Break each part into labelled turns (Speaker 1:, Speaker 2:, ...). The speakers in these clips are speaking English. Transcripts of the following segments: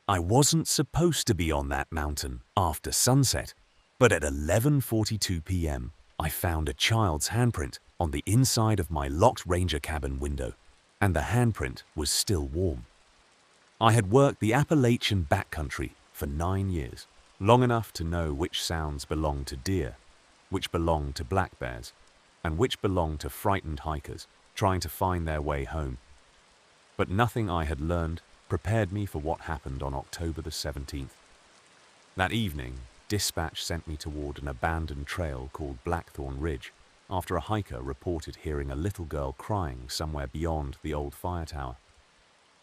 Speaker 1: I wasn't supposed to be on that mountain after sunset, but at 11:42 p.m., I found a child's handprint on the inside of my locked ranger cabin window, and the handprint was still warm. I had worked the Appalachian backcountry for 9 years, long enough to know which sounds belonged to deer, which belonged to black bears, and which belonged to frightened hikers trying to find their way home. But nothing I had learned prepared me for what happened on October the 17th. That evening, dispatch sent me toward an abandoned trail called Blackthorn Ridge after a hiker reported hearing a little girl crying somewhere beyond the old fire tower.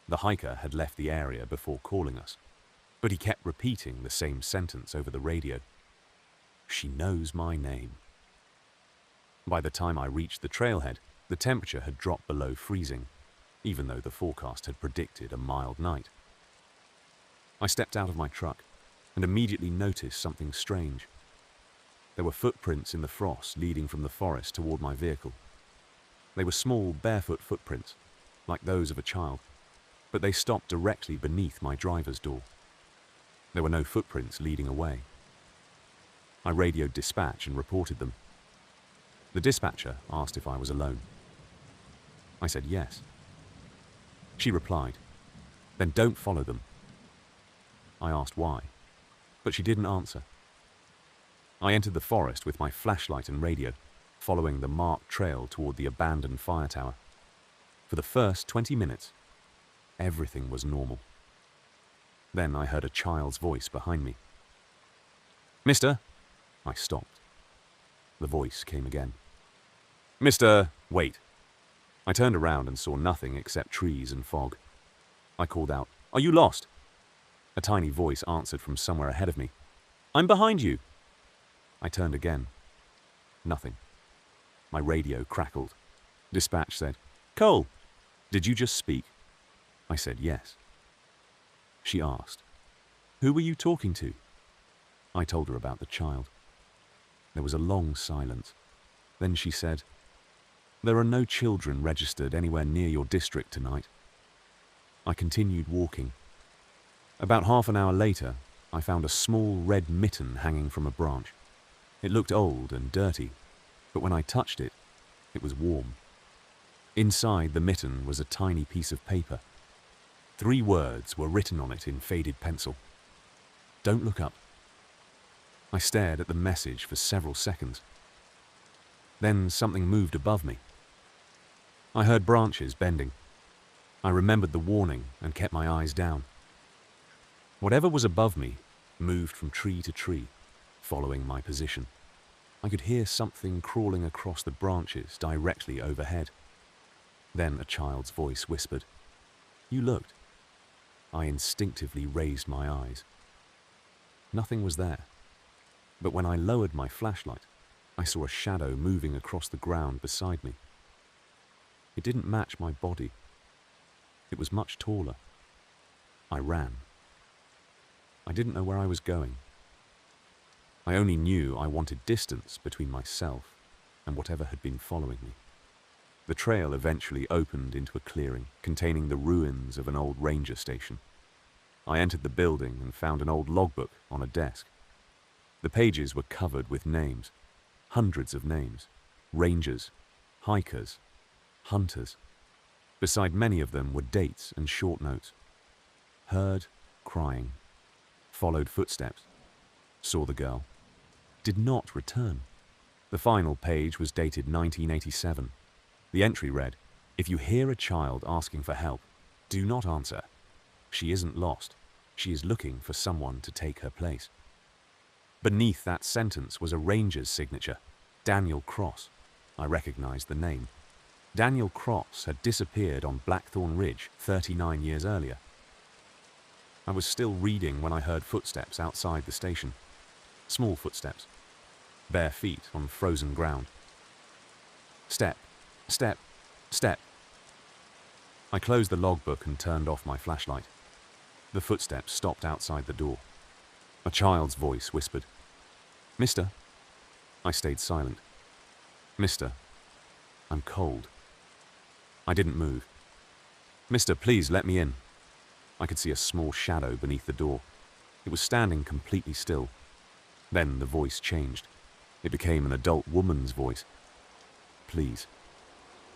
Speaker 1: The hiker had left the area before calling us, but he kept repeating the same sentence over the radio. "She knows my name." By the time I reached the trailhead, the temperature had dropped below freezing, even though the forecast had predicted a mild night. I stepped out of my truck and immediately noticed something strange. There were footprints in the frost leading from the forest toward my vehicle. They were small, barefoot footprints, like those of a child, but they stopped directly beneath my driver's door. There were no footprints leading away. I radioed dispatch and reported them. The dispatcher asked if I was alone. I said yes. She replied, "Then don't follow them." I asked why, but she didn't answer. I entered the forest with my flashlight and radio, following the marked trail toward the abandoned fire tower. For the first 20 minutes, everything was normal. Then I heard a child's voice behind me. "Mister?" I stopped. The voice came again. "Mister, wait." I turned around and saw nothing except trees and fog. I called out, "Are you lost?" A tiny voice answered from somewhere ahead of me. "I'm behind you." I turned again. Nothing. My radio crackled. Dispatch said, "Cole, did you just speak?" I said yes. She asked, "Who were you talking to?" I told her about the child. There was a long silence. Then she said, "There are no children registered anywhere near your district tonight." I continued walking. About half an hour later, I found a small red mitten hanging from a branch. It looked old and dirty, but when I touched it, it was warm. Inside the mitten was a tiny piece of paper. 3 words were written on it in faded pencil. "Don't look up." I stared at the message for several seconds. Then something moved above me. I heard branches bending. I remembered the warning and kept my eyes down. Whatever was above me moved from tree to tree, following my position. I could hear something crawling across the branches directly overhead. Then a child's voice whispered, "You looked." I instinctively raised my eyes. Nothing was there. But when I lowered my flashlight, I saw a shadow moving across the ground beside me. It didn't match my body. It was much taller. I ran. I didn't know where I was going. I only knew I wanted distance between myself and whatever had been following me. The trail eventually opened into a clearing containing the ruins of an old ranger station. I entered the building and found an old logbook on a desk. The pages were covered with names, hundreds of names, rangers, hikers, hunters. Beside many of them were dates and short notes. Heard crying, followed footsteps, saw the girl, did not return. The final page was dated 1987. The entry read, "If you hear a child asking for help, do not answer. She isn't lost. She is looking for someone to take her place." Beneath that sentence was a ranger's signature, Daniel Cross. I recognized the name. Daniel Cross had disappeared on Blackthorn Ridge 39 years earlier. I was still reading when I heard footsteps outside the station. Small footsteps. Bare feet on frozen ground. Step, step, step. I closed the logbook and turned off my flashlight. The footsteps stopped outside the door. A child's voice whispered, "Mister?" I stayed silent. "Mister, I'm cold." I didn't move. "Mister, please let me in." I could see a small shadow beneath the door. It was standing completely still. Then the voice changed. It became an adult woman's voice. Please.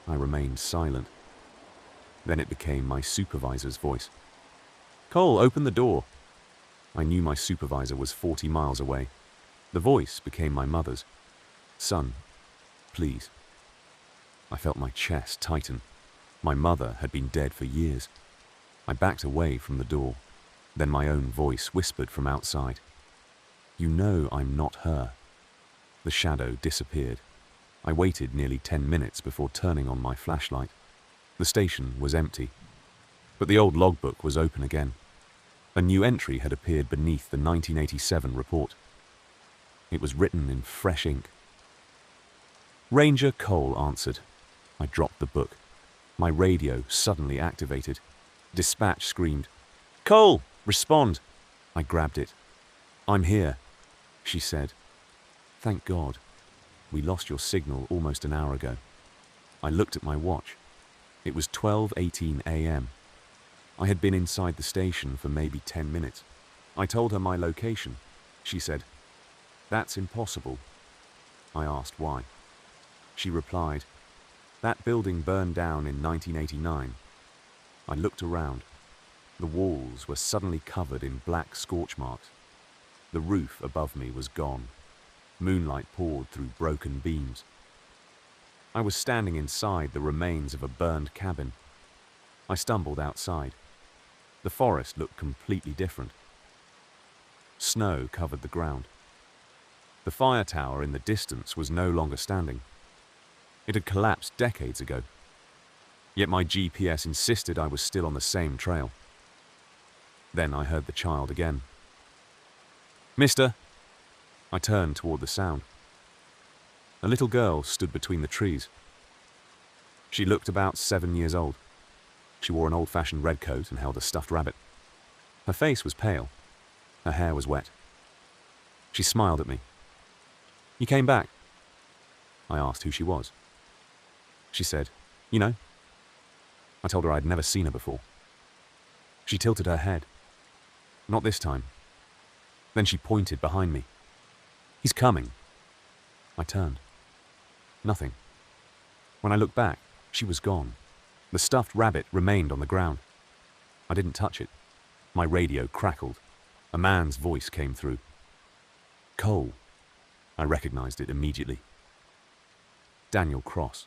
Speaker 1: I remained silent. Then it became my supervisor's voice. Cole, open the door. I knew my supervisor was 40 miles away. The voice became my mother's. Son, please. I felt my chest tighten. My mother had been dead for years. I backed away from the door. Then my own voice whispered from outside. You know I'm not her. The shadow disappeared. I waited nearly 10 minutes before turning on my flashlight. The station was empty, but the old logbook was open again. A new entry had appeared beneath the 1987 report. It was written in fresh ink. Ranger Cole answered. I dropped the book. My radio suddenly activated. Dispatch screamed, Cole, respond! I grabbed it. I'm here, she said. Thank God. We lost your signal almost an hour ago. I looked at my watch. It was 12:18 a.m. I had been inside the station for maybe 10 minutes. I told her my location. She said, That's impossible. I asked why. She replied, That building burned down in 1989. I looked around. The walls were suddenly covered in black scorch marks. The roof above me was gone. Moonlight poured through broken beams. I was standing inside the remains of a burned cabin. I stumbled outside. The forest looked completely different. Snow covered the ground. The fire tower in the distance was no longer standing. It had collapsed decades ago. Yet my GPS insisted I was still on the same trail. Then I heard the child again. Mister! I turned toward the sound. A little girl stood between the trees. She looked about 7 years old. She wore an old-fashioned red coat and held a stuffed rabbit. Her face was pale. Her hair was wet. She smiled at me. You came back? I asked who she was. She said, You know. I told her I'd never seen her before. She tilted her head. Not this time. Then she pointed behind me. He's coming. I turned. Nothing. When I looked back, she was gone. The stuffed rabbit remained on the ground. I didn't touch it. My radio crackled. A man's voice came through. Cole. I recognized it immediately. Daniel Cross.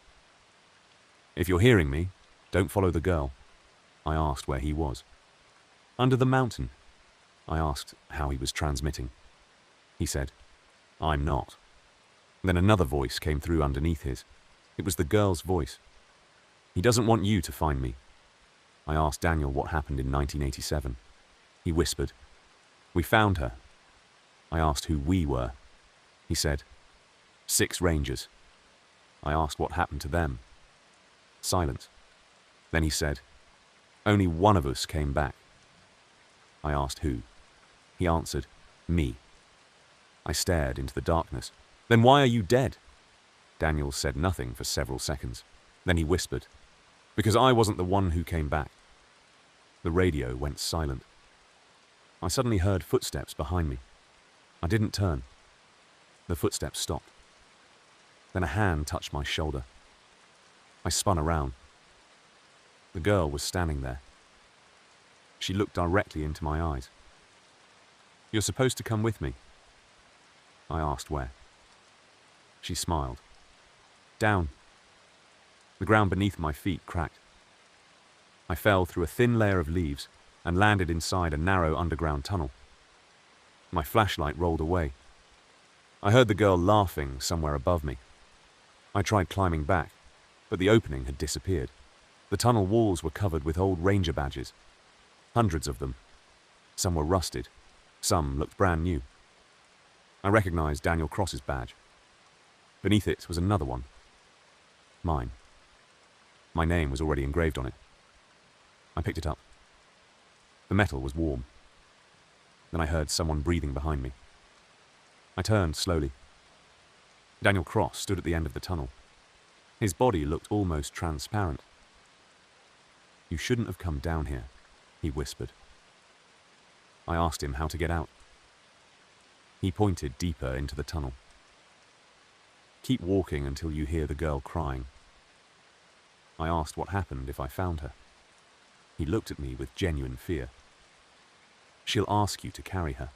Speaker 1: If you're hearing me, don't follow the girl. I asked where he was. Under the mountain. I asked how he was transmitting. He said, I'm not. Then another voice came through underneath his. It was the girl's voice. He doesn't want you to find me. I asked Daniel what happened in 1987. He whispered, We found her. I asked who we were. He said, 6 Rangers. I asked what happened to them. Silence. Then he said, Only one of us came back. I asked who. He answered, Me. I stared into the darkness. Then why are you dead? Daniel said nothing for several seconds. Then he whispered, Because I wasn't the one who came back. The radio went silent. I suddenly heard footsteps behind me. I didn't turn. The footsteps stopped. Then a hand touched my shoulder. I spun around. The girl was standing there. She looked directly into my eyes. You're supposed to come with me. I asked where. She smiled. Down. The ground beneath my feet cracked. I fell through a thin layer of leaves and landed inside a narrow underground tunnel. My flashlight rolled away. I heard the girl laughing somewhere above me. I tried climbing back, but the opening had disappeared. The tunnel walls were covered with old ranger badges. Hundreds of them. Some were rusted. Some looked brand new. I recognized Daniel Cross's badge. Beneath it was another one. Mine. My name was already engraved on it. I picked it up. The metal was warm. Then I heard someone breathing behind me. I turned slowly. Daniel Cross stood at the end of the tunnel. His body looked almost transparent. You shouldn't have come down here, he whispered. I asked him how to get out. He pointed deeper into the tunnel. Keep walking until you hear the girl crying. I asked what happened if I found her. He looked at me with genuine fear. She'll ask you to carry her.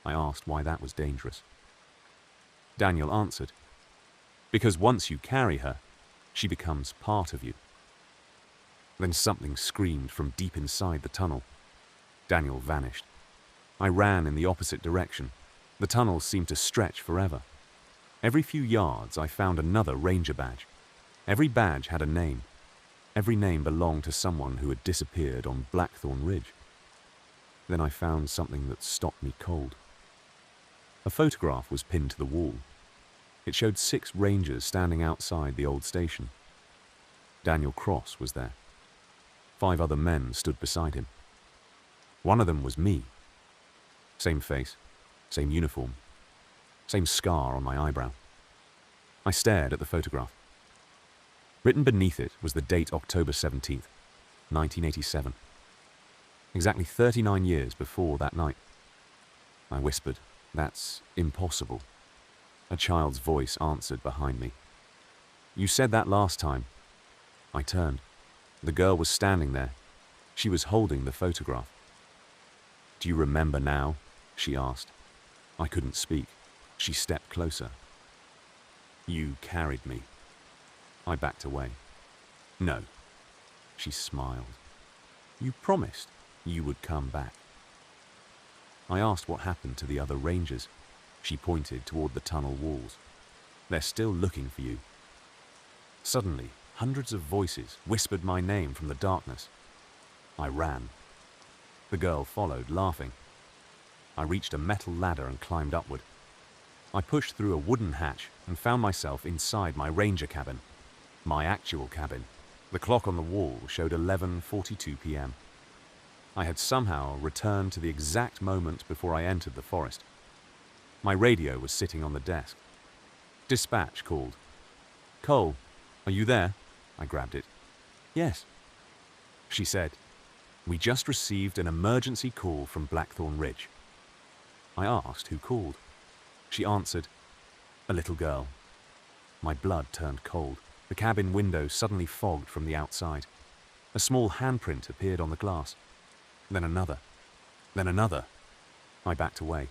Speaker 1: I asked why that was dangerous. Daniel answered, because once you carry her, she becomes part of you. Then something screamed from deep inside the tunnel. Daniel vanished. I ran in the opposite direction. The tunnel seemed to stretch forever. Every few yards, I found another ranger badge. Every badge had a name. Every name belonged to someone who had disappeared on Blackthorn Ridge. Then I found something that stopped me cold. A photograph was pinned to the wall. It showed 6 rangers standing outside the old station. Daniel Cross was there. 5 other men stood beside him. One of them was me. Same face, same uniform, same scar on my eyebrow. I stared at the photograph. Written beneath it was the date October 17th, 1987. Exactly 39 years before that night. I whispered, "That's impossible." A child's voice answered behind me. "You said that last time." I turned. The girl was standing there. She was holding the photograph. "Do you remember now?" she asked. I couldn't speak. She stepped closer. "You carried me." I backed away. "No." She smiled. "You promised you would come back." I asked what happened to the other rangers. She pointed toward the tunnel walls. "They're still looking for you." Suddenly, hundreds of voices whispered my name from the darkness. I ran. The girl followed, laughing. I reached a metal ladder and climbed upward. I pushed through a wooden hatch and found myself inside my ranger cabin. My actual cabin. The clock on the wall showed 11:42 p.m. I had somehow returned to the exact moment before I entered the forest. My radio was sitting on the desk. Dispatch called. "Cole, are you there?" I grabbed it. "Yes." She said, "We just received an emergency call from Blackthorn Ridge." I asked who called. She answered, "A little girl." My blood turned cold. The cabin window suddenly fogged from the outside. A small handprint appeared on the glass. Then another. Then another. I backed away.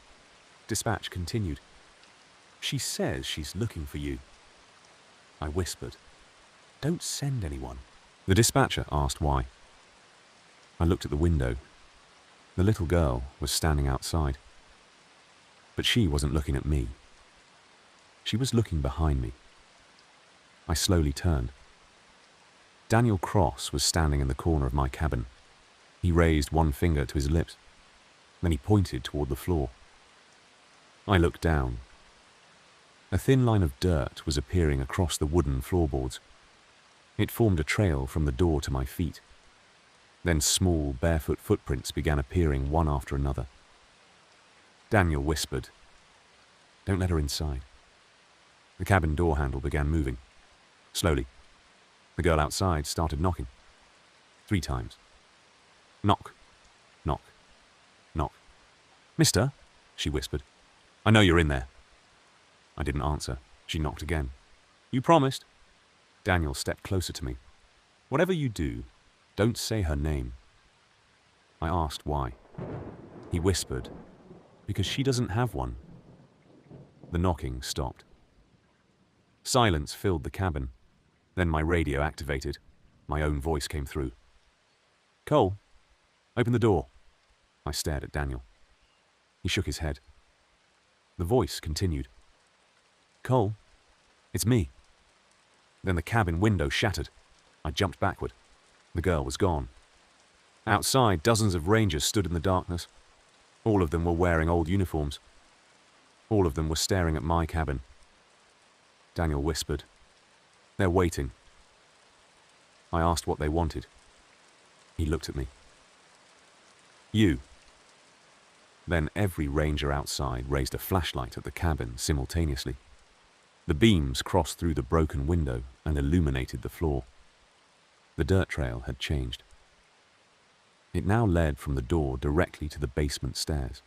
Speaker 1: Dispatch continued. "She says she's looking for you." I whispered, "Don't send anyone." The dispatcher asked why. I looked at the window. The little girl was standing outside. But she wasn't looking at me. She was looking behind me. I slowly turned. Daniel Cross was standing in the corner of my cabin. He raised one finger to his lips. Then he pointed toward the floor. I looked down. A thin line of dirt was appearing across the wooden floorboards. It formed a trail from the door to my feet. Then small, barefoot footprints began appearing one after another. Daniel whispered, "Don't let her inside." The cabin door handle began moving. Slowly. The girl outside started knocking. 3 times. Knock, knock, knock. "Mister," she whispered, "I know you're in there." I didn't answer. She knocked again. "You promised." Daniel stepped closer to me. "Whatever you do, don't say her name." I asked why. He whispered, "Because she doesn't have one." The knocking stopped. Silence filled the cabin. Then my radio activated. My own voice came through. "Cole, open the door." I stared at Daniel. He shook his head. The voice continued. "Cole, it's me." Then the cabin window shattered. I jumped backward. The girl was gone. Outside, dozens of rangers stood in the darkness. All of them were wearing old uniforms. All of them were staring at my cabin. Daniel whispered, "They're waiting." I asked what they wanted. He looked at me. "You." Then every ranger outside raised a flashlight at the cabin simultaneously. The beams crossed through the broken window and illuminated the floor. The dirt trail had changed. It now led from the door directly to the basement stairs.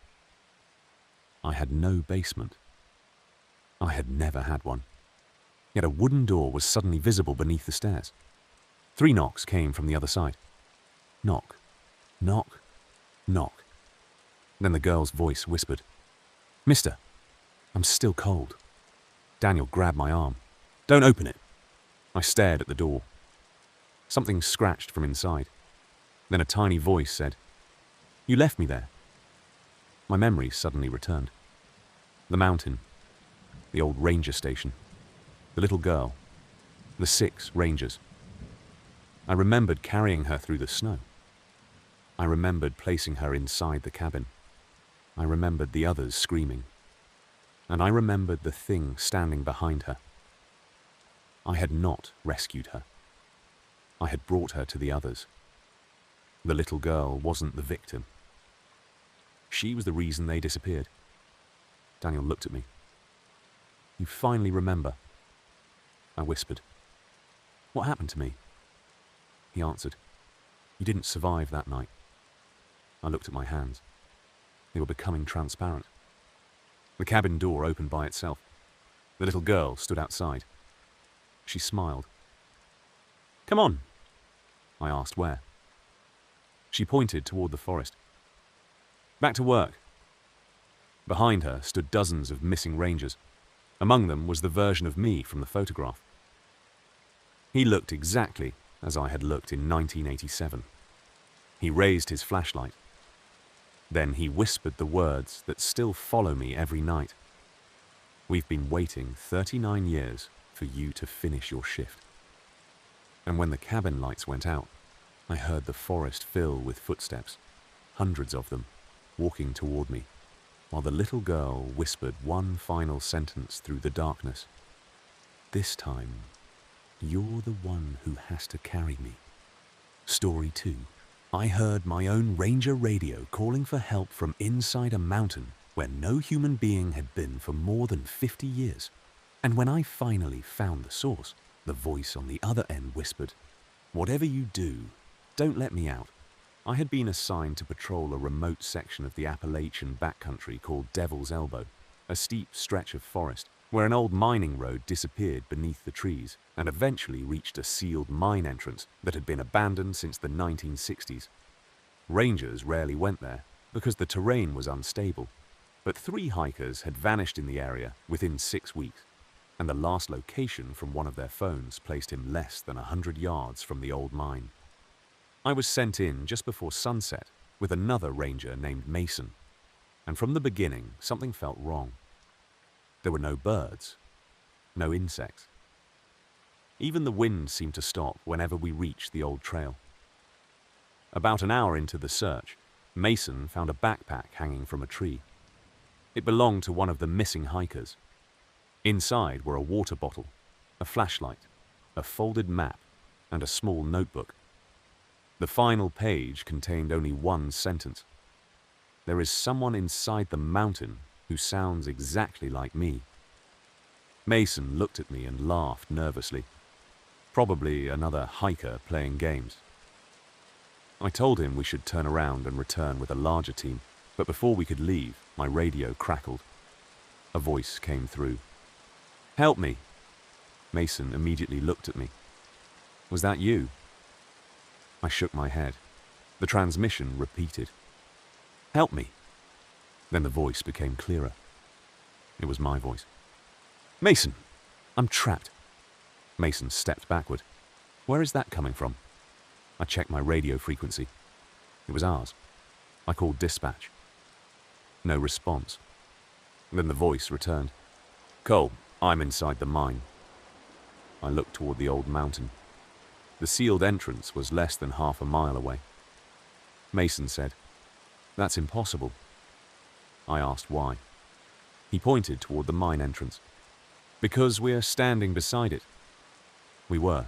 Speaker 1: I had no basement. I had never had one. Yet a wooden door was suddenly visible beneath the stairs. 3 knocks came from the other side. Knock, knock, knock. Then the girl's voice whispered, "Mister, I'm still cold." Daniel grabbed my arm. "Don't open it." I stared at the door. Something scratched from inside. Then a tiny voice said, "You left me there." My memory suddenly returned. The mountain, the old ranger station, the little girl, the 6 rangers. I remembered carrying her through the snow. I remembered placing her inside the cabin. I remembered the others screaming. And I remembered the thing standing behind her. I had not rescued her. I had brought her to the others. The little girl wasn't the victim. She was the reason they disappeared. Daniel looked at me. "You finally remember." I whispered. "What happened to me?" He answered, "You didn't survive that night." I looked at my hands. They were becoming transparent. The cabin door opened by itself. The little girl stood outside. She smiled. "Come on." I asked where. She pointed toward the forest. "Back to work." Behind her stood dozens of missing rangers. Among them was the version of me from the photograph. He looked exactly as I had looked in 1987. He raised his flashlight. Then he whispered the words that still follow me every night. "We've been waiting 39 years for you to finish your shift." And when the cabin lights went out, I heard the forest fill with footsteps, hundreds of them, walking toward me, while the little girl whispered one final sentence through the darkness. "This time, you're the one who has to carry me." Story 2. I heard my own ranger radio calling for help from inside a mountain where no human being had been for more than 50 years. And when I finally found the source, the voice on the other end whispered, "Whatever you do, don't let me out." I had been assigned to patrol a remote section of the Appalachian backcountry called Devil's Elbow, a steep stretch of forest where an old mining road disappeared beneath the trees and eventually reached a sealed mine entrance that had been abandoned since the 1960s. Rangers rarely went there because the terrain was unstable, but 3 hikers had vanished in the area within 6 weeks, and the last location from one of their phones placed him less than 100 yards from the old mine. I was sent in just before sunset with another ranger named Mason, and from the beginning something felt wrong. There were no birds, no insects. Even the wind seemed to stop whenever we reached the old trail. About an hour into the search, Mason found a backpack hanging from a tree. It belonged to one of the missing hikers. Inside were a water bottle, a flashlight, a folded map, and a small notebook. The final page contained only one sentence. "There is someone inside the mountain who sounds exactly like me." Mason looked at me and laughed nervously. Probably another hiker playing games. I told him we should turn around and return with a larger team, but before we could leave, my radio crackled. A voice came through. "Help me." Mason immediately looked at me. "Was that you?" I shook my head. The transmission repeated. "Help me." Then the voice became clearer. It was my voice. "Mason, I'm trapped." Mason stepped backward. "Where is that coming from?" I checked my radio frequency. It was ours. I called dispatch. No response. Then the voice returned. "Cole, I'm inside the mine." I looked toward the old mountain. The sealed entrance was less than half a mile away. Mason said, "That's impossible." I asked why. He pointed toward the mine entrance. "Because we're standing beside it." We were.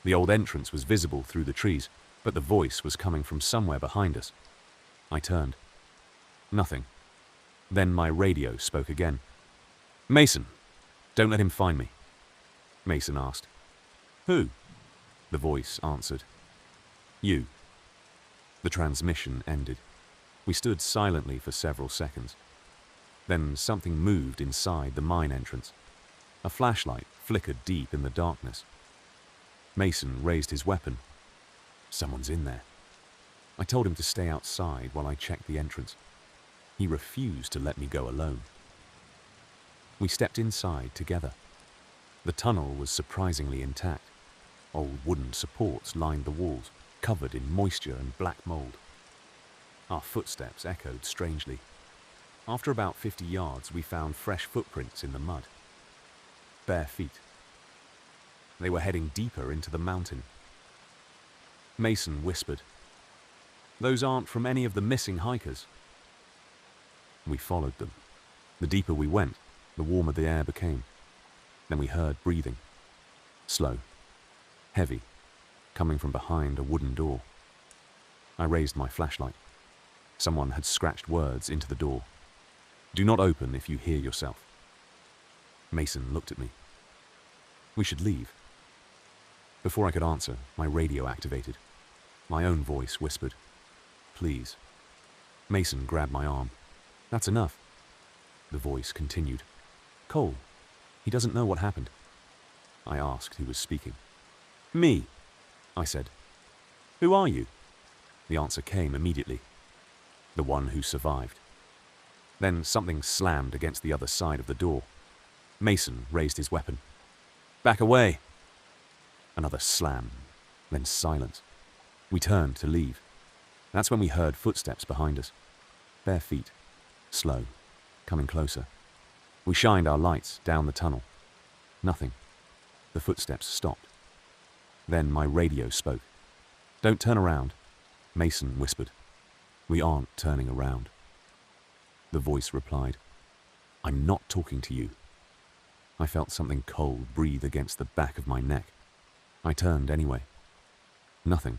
Speaker 1: The old entrance was visible through the trees, but the voice was coming from somewhere behind us. I turned. Nothing. Then my radio spoke again. "Mason, don't let him find me." Mason asked. "Who?" The voice answered. "You." The transmission ended. We stood silently for several seconds. Then something moved inside the mine entrance. A flashlight flickered deep in the darkness. Mason raised his weapon. Someone's in there. I told him to stay outside while I checked the entrance. He refused to let me go alone. We stepped inside together. The tunnel was surprisingly intact. Old wooden supports lined the walls, covered in moisture and black mold. Our footsteps echoed strangely. After about 50 yards, we found fresh footprints in the mud. Bare feet. They were heading deeper into the mountain. Mason whispered, "Those aren't from any of the missing hikers." We followed them. The deeper we went, the warmer the air became. Then we heard breathing. Slow, heavy, coming from behind a wooden door. I raised my flashlight. Someone had scratched words into the door. "Do not open if you hear yourself." Mason looked at me. "We should leave." Before I could answer, my radio activated. My own voice whispered, "Please." Mason grabbed my arm. "That's enough." The voice continued. "Cole, he doesn't know what happened." I asked who was speaking. "Me," I said. "Who are you?" The answer came immediately. "The one who survived." Then something slammed against the other side of the door. Mason raised his weapon. "Back away." Another slam, then silence. We turned to leave. That's when we heard footsteps behind us. Bare feet, slow, coming closer. We shined our lights down the tunnel. Nothing. The footsteps stopped. Then my radio spoke. "Don't turn around," Mason whispered. "We aren't turning around." The voice replied, "I'm not talking to you." I felt something cold breathe against the back of my neck. I turned anyway. Nothing.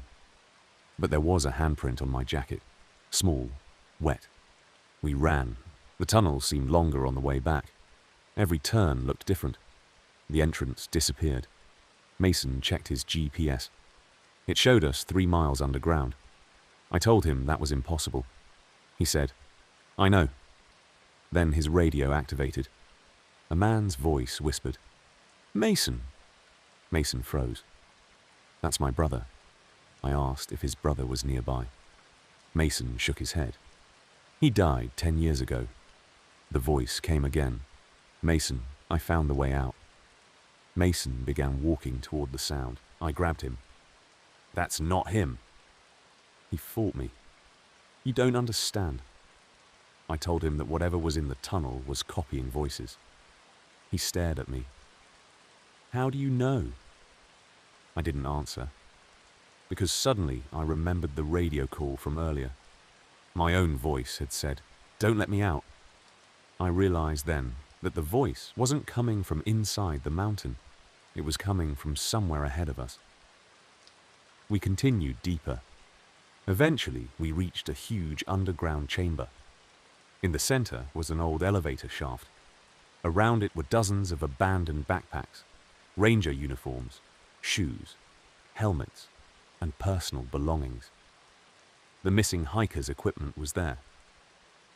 Speaker 1: But there was a handprint on my jacket. Small, wet. We ran. The tunnel seemed longer on the way back. Every turn looked different. The entrance disappeared. Mason checked his GPS. It showed us 3 miles underground. I told him that was impossible. He said, "I know." Then his radio activated. A man's voice whispered, "Mason." Mason froze. "That's my brother." I asked if his brother was nearby. Mason shook his head. "He died 10 years ago." The voice came again. "Mason, I found the way out." Mason began walking toward the sound. I grabbed him. "That's not him." He fought me. "You don't understand." I told him that whatever was in the tunnel was copying voices. He stared at me. "How do you know?" I didn't answer, because suddenly I remembered the radio call from earlier. My own voice had said, "Don't let me out." I realized then that the voice wasn't coming from inside the mountain. It was coming from somewhere ahead of us. We continued deeper. Eventually, we reached a huge underground chamber. In the center was an old elevator shaft. Around it were dozens of abandoned backpacks, ranger uniforms, shoes, helmets, and personal belongings. The missing hikers' equipment was there.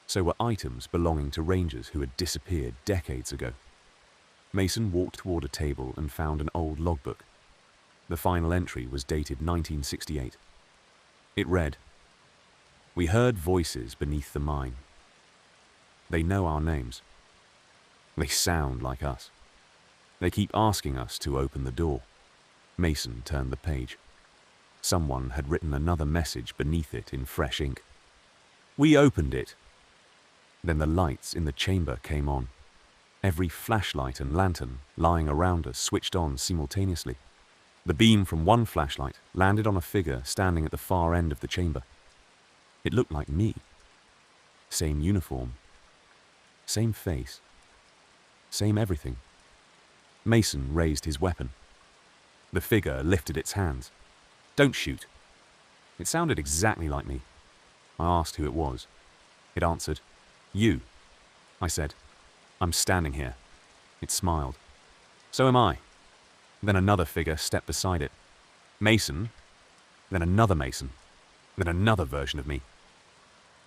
Speaker 1: So were items belonging to rangers who had disappeared decades ago. Mason walked toward a table and found an old logbook. The final entry was dated 1968. It read, "We heard voices beneath the mine. They know our names. They sound like us. They keep asking us to open the door." Mason turned the page. Someone had written another message beneath it in fresh ink. "We opened it." Then the lights in the chamber came on. Every flashlight and lantern lying around us switched on simultaneously. The beam from one flashlight landed on a figure standing at the far end of the chamber. It looked like me. Same uniform. Same face. Same everything. Mason raised his weapon. The figure lifted its hands. "Don't shoot." It sounded exactly like me. I asked who it was. It answered, "You." I said, "I'm standing here." It smiled. "So am I." Then another figure stepped beside it. "Mason." Then another Mason. Then another version of me.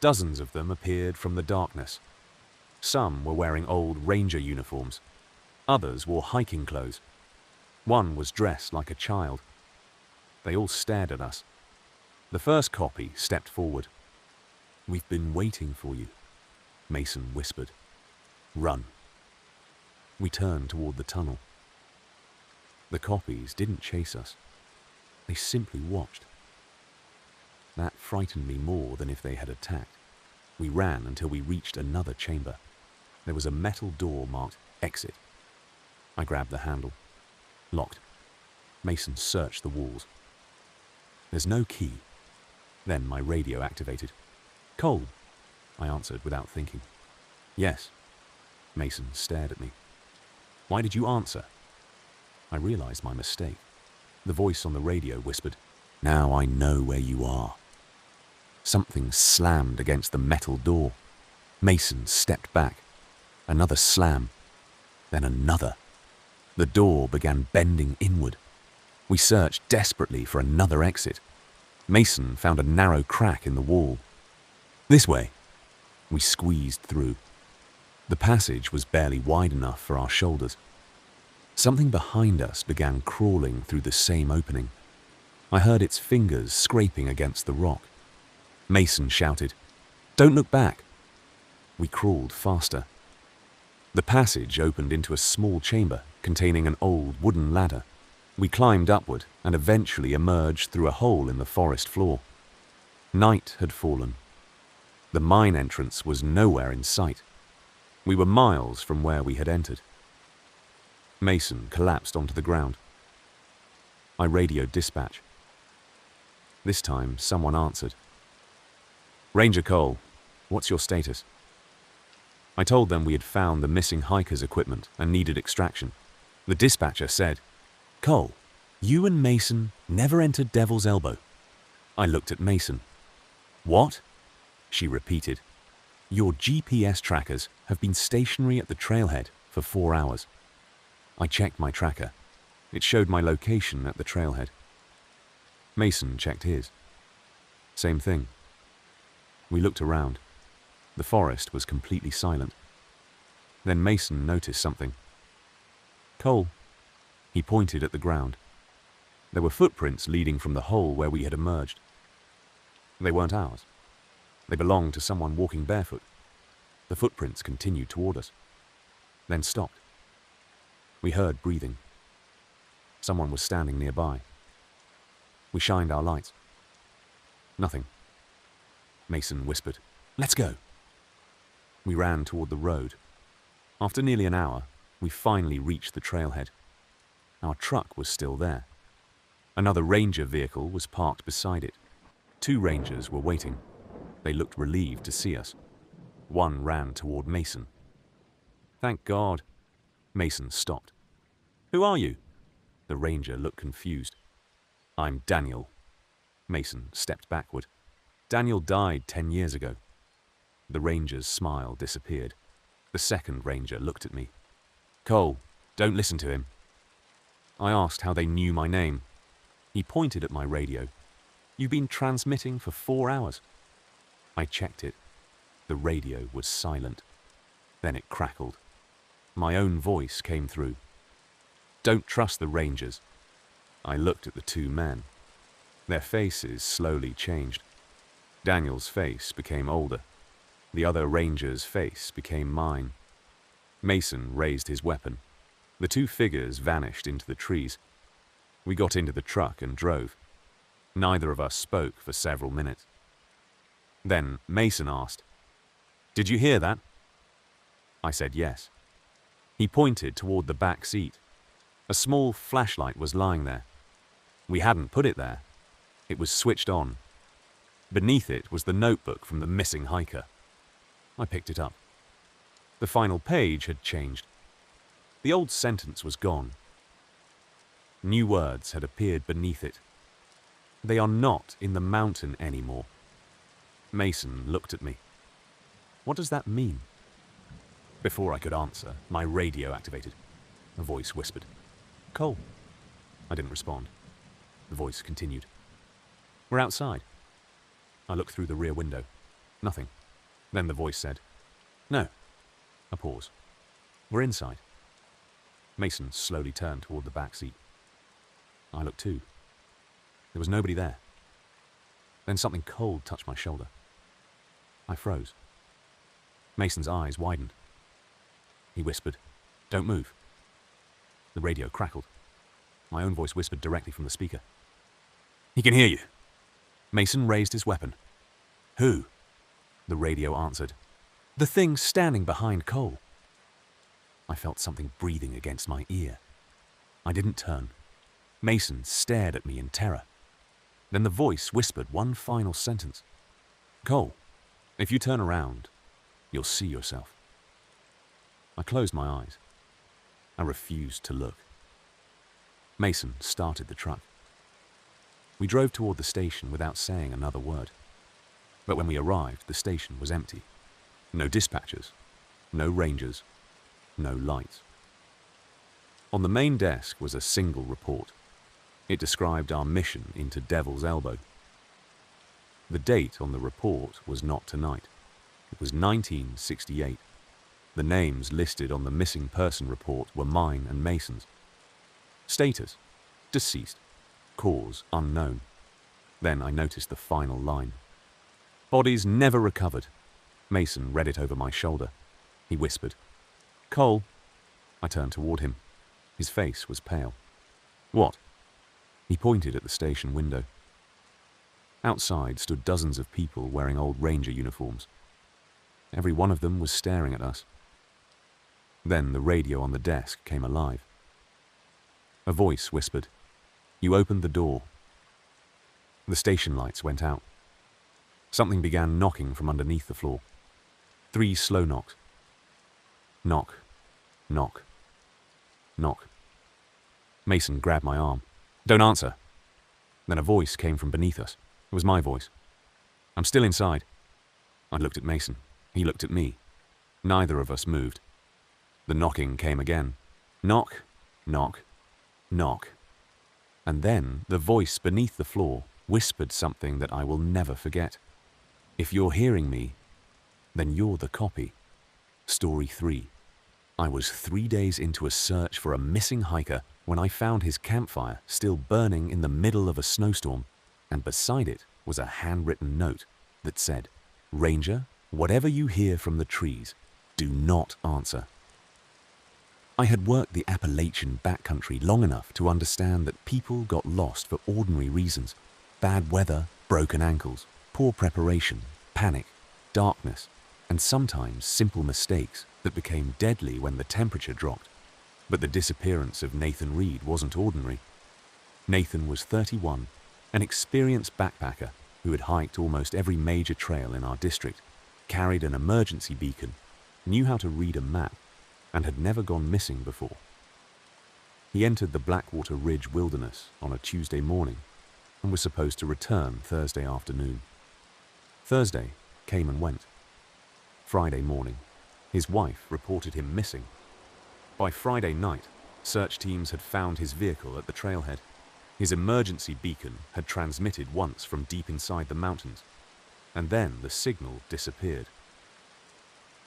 Speaker 1: Dozens of them appeared from the darkness. Some were wearing old ranger uniforms. Others wore hiking clothes. One was dressed like a child. They all stared at us. The first copy stepped forward. "We've been waiting for you," Mason whispered. "Run." We turned toward the tunnel. The copies didn't chase us. They simply watched. That frightened me more than if they had attacked. We ran until we reached another chamber. There was a metal door marked "Exit." I grabbed the handle. Locked. Mason searched the walls. "There's no key." Then my radio activated. "Cole," I answered without thinking. "Yes." Mason stared at me. "Why did you answer?" I realized my mistake. The voice on the radio whispered, "Now I know where you are." Something slammed against the metal door. Mason stepped back. Another slam. Then another. The door began bending inward. We searched desperately for another exit. Mason found a narrow crack in the wall. "This way." We squeezed through. The passage was barely wide enough for our shoulders. Something behind us began crawling through the same opening. I heard its fingers scraping against the rock. Mason shouted, "Don't look back." We crawled faster. The passage opened into a small chamber containing an old wooden ladder. We climbed upward and eventually emerged through a hole in the forest floor. Night had fallen. The mine entrance was nowhere in sight. We were miles from where we had entered. Mason collapsed onto the ground. I radioed dispatch. This time, someone answered. "Ranger Cole, what's your status?" I told them we had found the missing hiker's equipment and needed extraction. The dispatcher said, "Cole, you and Mason never entered Devil's Elbow." I looked at Mason. "What?" she repeated. "Your GPS trackers have been stationary at the trailhead for 4 hours." I checked my tracker. It showed my location at the trailhead. Mason checked his. Same thing. We looked around. The forest was completely silent. Then Mason noticed something. "Cole." He pointed at the ground. There were footprints leading from the hole where we had emerged. They weren't ours. They belonged to someone walking barefoot. The footprints continued toward us, then stopped. We heard breathing. Someone was standing nearby. We shined our lights. Nothing. Mason whispered, "Let's go." We ran toward the road. After nearly an hour, we finally reached the trailhead. Our truck was still there. Another ranger vehicle was parked beside it. 2 rangers were waiting. They looked relieved to see us. One ran toward Mason. "Thank God." Mason stopped. "Who are you?" The ranger looked confused. "I'm Daniel." Mason stepped backward. "Daniel died 10 years ago." The ranger's smile disappeared. The second ranger looked at me. "Cole, don't listen to him." I asked how they knew my name. He pointed at my radio. "You've been transmitting for 4 hours." I checked it. The radio was silent. Then it crackled. My own voice came through. "Don't trust the rangers." I looked at the 2 men. Their faces slowly changed. Daniel's face became older. The other ranger's face became mine. Mason raised his weapon. The 2 figures vanished into the trees. We got into the truck and drove. Neither of us spoke for several minutes. Then Mason asked, "Did you hear that?" I said yes. He pointed toward the back seat. A small flashlight was lying there. We hadn't put it there. It was switched on. Beneath it was the notebook from the missing hiker. I picked it up. The final page had changed. The old sentence was gone. New words had appeared beneath it. "They are not in the mountain anymore." Mason looked at me. "What does that mean?" Before I could answer, my radio activated. A voice whispered, "Cole." I didn't respond. The voice continued, "We're outside." I looked through the rear window. Nothing. Then the voice said, "No." A pause. "We're inside." Mason slowly turned toward the back seat. I looked too. There was nobody there. Then something cold touched my shoulder. I froze. Mason's eyes widened. He whispered, "Don't move." The radio crackled. My own voice whispered directly from the speaker, "He can hear you." Mason raised his weapon. "Who?" The radio answered, "The thing standing behind Cole." I felt something breathing against my ear. I didn't turn. Mason stared at me in terror. Then the voice whispered one final sentence. "Cole, if you turn around, you'll see yourself." I closed my eyes. I refused to look. Mason started the truck. We drove toward the station without saying another word. But when we arrived, the station was empty. No dispatchers, no rangers, no lights. On the main desk was a single report. It described our mission into Devil's Elbow. The date on the report was not tonight. It was 1968. The names listed on the missing person report were mine and Mason's. Status: deceased. Cause unknown. Then I noticed the final line. Bodies never recovered. Mason read it over my shoulder. He whispered, "Cole." I turned toward him. His face was pale. "What?" He pointed at the station window. Outside stood dozens of people wearing old ranger uniforms. Every one of them was staring at us. Then the radio on the desk came alive. A voice whispered, "You opened the door." The station lights went out. Something began knocking from underneath the floor. 3 slow knocks. Knock, knock, knock. Mason grabbed my arm. "Don't answer." Then a voice came from beneath us. It was my voice. "I'm still inside." I looked at Mason. He looked at me. Neither of us moved. The knocking came again. Knock, knock, knock. And then the voice beneath the floor whispered something that I will never forget. "If you're hearing me, then you're the copy." Story 3. I was 3 days into a search for a missing hiker when I found his campfire still burning in the middle of a snowstorm, and beside it was a handwritten note that said, "Ranger, whatever you hear from the trees, do not answer." I had worked the Appalachian backcountry long enough to understand that people got lost for ordinary reasons: bad weather, broken ankles, poor preparation, panic, darkness, and sometimes simple mistakes that became deadly when the temperature dropped. But the disappearance of Nathan Reed wasn't ordinary. Nathan was 31, an experienced backpacker who had hiked almost every major trail in our district, carried an emergency beacon, knew how to read a map, and had never gone missing before. He entered the Blackwater Ridge wilderness on a Tuesday morning and was supposed to return Thursday afternoon. Thursday came and went. Friday morning, his wife reported him missing. By Friday night, search teams had found his vehicle at the trailhead. His emergency beacon had transmitted once from deep inside the mountains, and then the signal disappeared.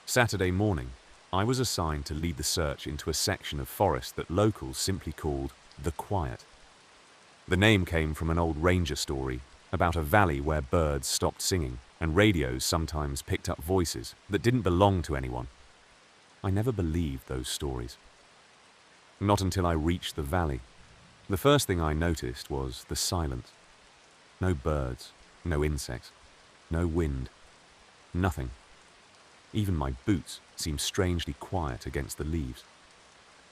Speaker 1: Saturday morning, I was assigned to lead the search into a section of forest that locals simply called the Quiet. The name came from an old ranger story about a valley where birds stopped singing and radios sometimes picked up voices that didn't belong to anyone. I never believed those stories. Not until I reached the valley. The first thing I noticed was the silence. No birds, no insects, no wind, nothing. Even my boots seemed strangely quiet against the leaves.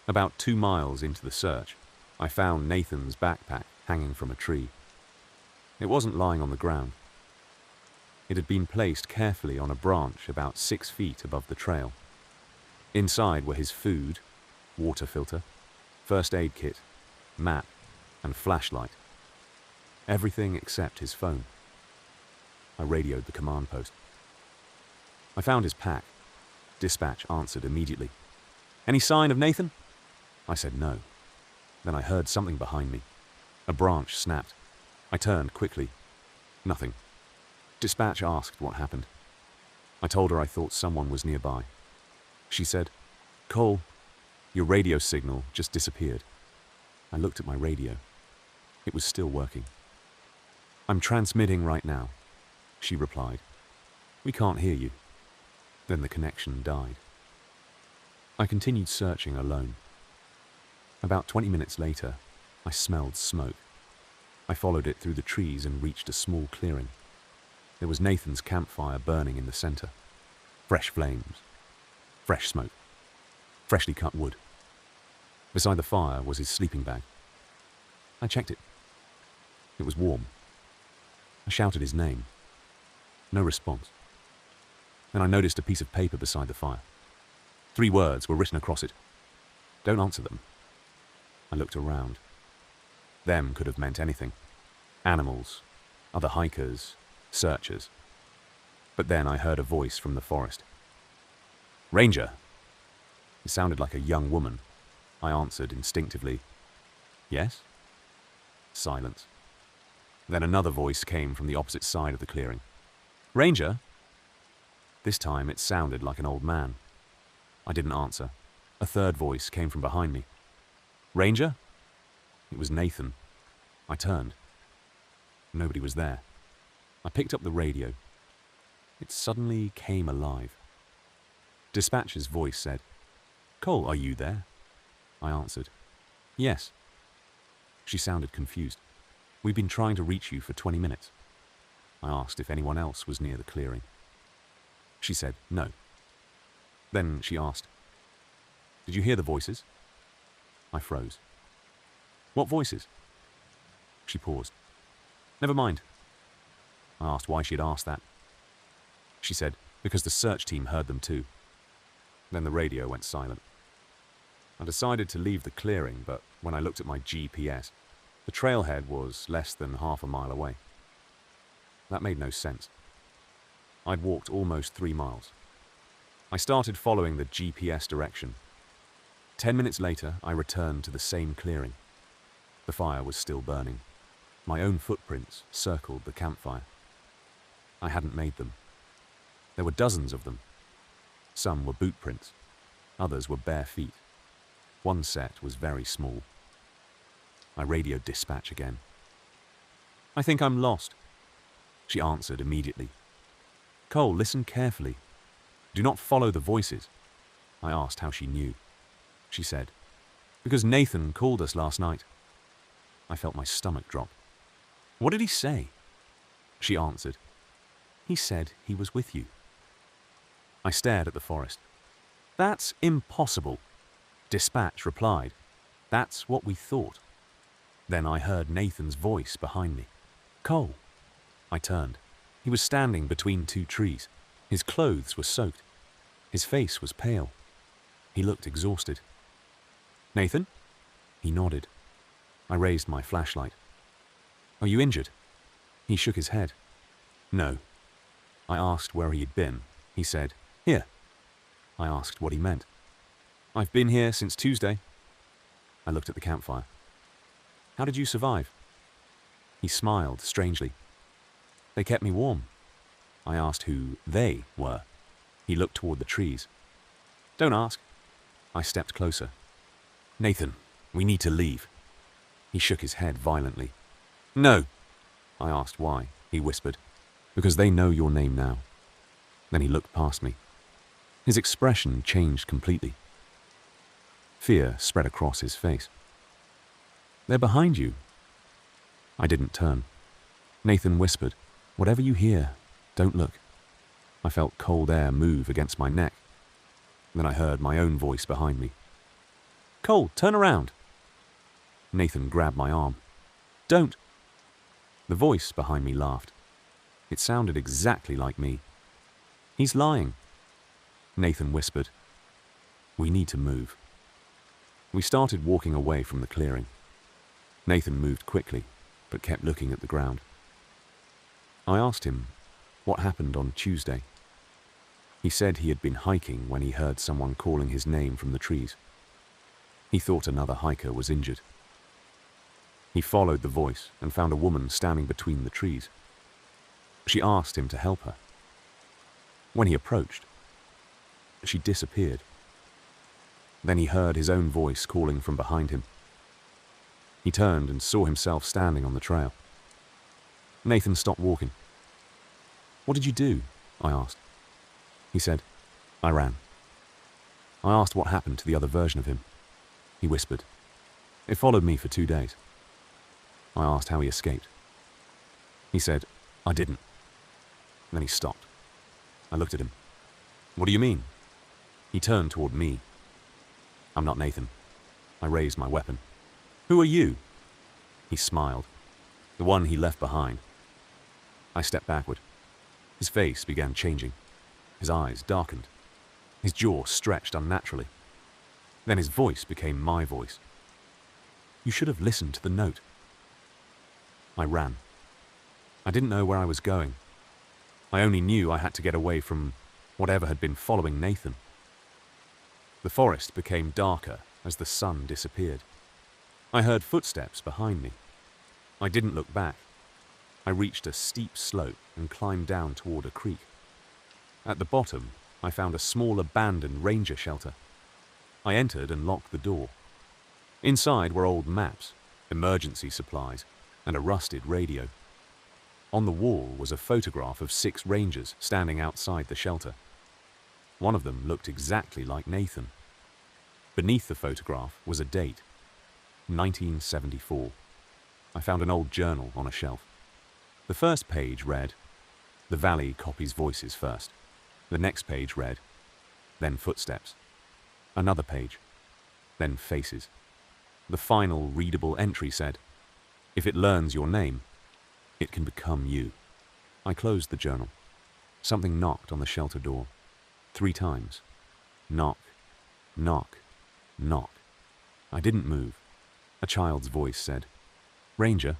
Speaker 1: About 2 miles into the search, I found Nathan's backpack hanging from a tree. It wasn't lying on the ground. It had been placed carefully on a branch about 6 feet above the trail. Inside were his food, water filter, first aid kit, map, and flashlight. Everything except his phone. I radioed the command post. I found his pack. Dispatch answered immediately. "Any sign of Nathan?" I said no. Then I heard something behind me. A branch snapped. I turned quickly. Nothing. Dispatch asked what happened. I told her I thought someone was nearby. She said, "Cole, your radio signal just disappeared." I looked at my radio. It was still working. "I'm transmitting right now," she replied. "We can't hear you." Then the connection died. I continued searching alone. About 20 minutes later, I smelled smoke. I followed it through the trees and reached a small clearing. There was Nathan's campfire burning in the center. Fresh flames, fresh smoke, freshly cut wood. Beside the fire was his sleeping bag. I checked it. It was warm. I shouted his name. No response. Then I noticed a piece of paper beside the fire. 3 words were written across it. "Don't answer them." I looked around. Them could have meant anything. Animals, other hikers, searchers. But then I heard a voice from the forest. "Ranger." It sounded like a young woman. I answered instinctively, "Yes?" Silence. Then another voice came from the opposite side of the clearing. "Ranger?" This time it sounded like an old man. I didn't answer. A third voice came from behind me. "Ranger?" It was Nathan. I turned. Nobody was there. I picked up the radio. It suddenly came alive. Dispatcher's voice said, "Cole, are you there?" I answered, "Yes." She sounded confused. "We've been trying to reach you for 20 minutes. I asked if anyone else was near the clearing. She said, "No." Then she asked, "Did you hear the voices?" I froze. "What voices?" She paused. "Never mind." I asked why she had asked that. She said, "Because the search team heard them too." Then the radio went silent. I decided to leave the clearing, but when I looked at my GPS, the trailhead was less than half a mile away. That made no sense. I'd walked almost 3 miles. I started following the GPS direction. 10 minutes later, I returned to the same clearing. The fire was still burning. My own footprints circled the campfire. I hadn't made them. There were dozens of them. Some were boot prints. Others were bare feet. One set was very small. I radioed dispatch again. "I think I'm lost." She answered immediately. "Cole, listen carefully. Do not follow the voices." I asked how she knew. She said, "Because Nathan called us last night." I felt my stomach drop. "What did he say?" She answered, "He said he was with you." I stared at the forest. "That's impossible." Dispatch replied, "That's what we thought." Then I heard Nathan's voice behind me. "Cole." I turned. He was standing between 2 trees. His clothes were soaked. His face was pale. He looked exhausted. "Nathan?" He nodded. I raised my flashlight. "Are you injured?" He shook his head. "No." I asked where he had been. He said, "Here." I asked what he meant. "I've been here since Tuesday." I looked at the campfire. "How did you survive?" He smiled strangely. "They kept me warm." I asked who they were. He looked toward the trees. "Don't ask." I stepped closer. "Nathan, we need to leave." He shook his head violently. "No." I asked why. He whispered, "Because they know your name now." Then he looked past me. His expression changed completely. Fear spread across his face. "They're behind you." I didn't turn. Nathan whispered, "Whatever you hear, don't look." I felt cold air move against my neck. Then I heard my own voice behind me. "Cole, turn around." Nathan grabbed my arm. "Don't." The voice behind me laughed. It sounded exactly like me. "He's lying." Nathan whispered, "We need to move." We started walking away from the clearing. Nathan moved quickly, but kept looking at the ground. I asked him what happened on Tuesday. He said he had been hiking when he heard someone calling his name from the trees. He thought another hiker was injured. He followed the voice and found a woman standing between the trees. She asked him to help her. When he approached, she disappeared. Then he heard his own voice calling from behind him. He turned and saw himself standing on the trail. Nathan stopped walking. "What did you do?" I asked. He said, "I ran." I asked what happened to the other version of him. He whispered, "It followed me for 2 days." I asked how he escaped. He said, "I didn't." Then he stopped. I looked at him. "What do you mean?" He turned toward me. "I'm not Nathan." I raised my weapon. "Who are you?" He smiled. "The one he left behind." I stepped backward. His face began changing. His eyes darkened. His jaw stretched unnaturally. Then his voice became my voice. "You should have listened to the note." I ran. I didn't know where I was going. I only knew I had to get away from whatever had been following Nathan. The forest became darker as the sun disappeared. I heard footsteps behind me. I didn't look back. I reached a steep slope and climbed down toward a creek. At the bottom, I found a small abandoned ranger shelter. I entered and locked the door. Inside were old maps, emergency supplies, and a rusted radio. On the wall was a photograph of 6 rangers standing outside the shelter. One of them looked exactly like Nathan. Beneath the photograph was a date, 1974. I found an old journal on a shelf. The first page read, "The valley copies voices first." The next page read, then footsteps. Another page, then faces. The final readable entry said, "If it learns your name, it can become you." I closed the journal. Something knocked on the shelter door. 3 times. Knock, knock, knock. I didn't move. A child's voice said, "Ranger."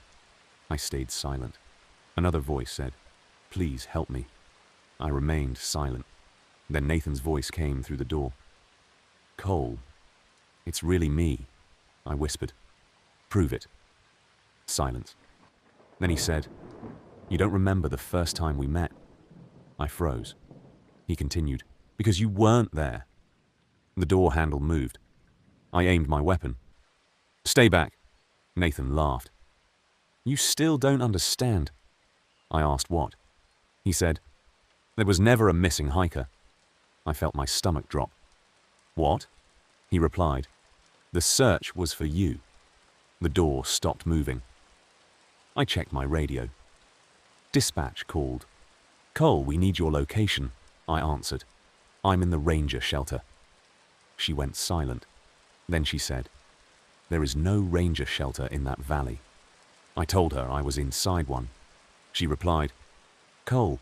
Speaker 1: I stayed silent. Another voice said, "Please help me." I remained silent. Then Nathan's voice came through the door. "Cole, it's really me," I whispered. "Prove it." Silence. Then he said, "You don't remember the first time we met?" I froze. He continued, "Because you weren't there." The door handle moved. I aimed my weapon. "Stay back." Nathan laughed. "You still don't understand." I asked what. He said, "There was never a missing hiker." I felt my stomach drop. "What?" He replied, "The search was for you." The door stopped moving. I checked my radio. Dispatch called. "Cole, we need your location," I answered. "I'm in the ranger shelter." She went silent. Then she said, "There is no ranger shelter in that valley." I told her I was inside one. She replied, "Cole,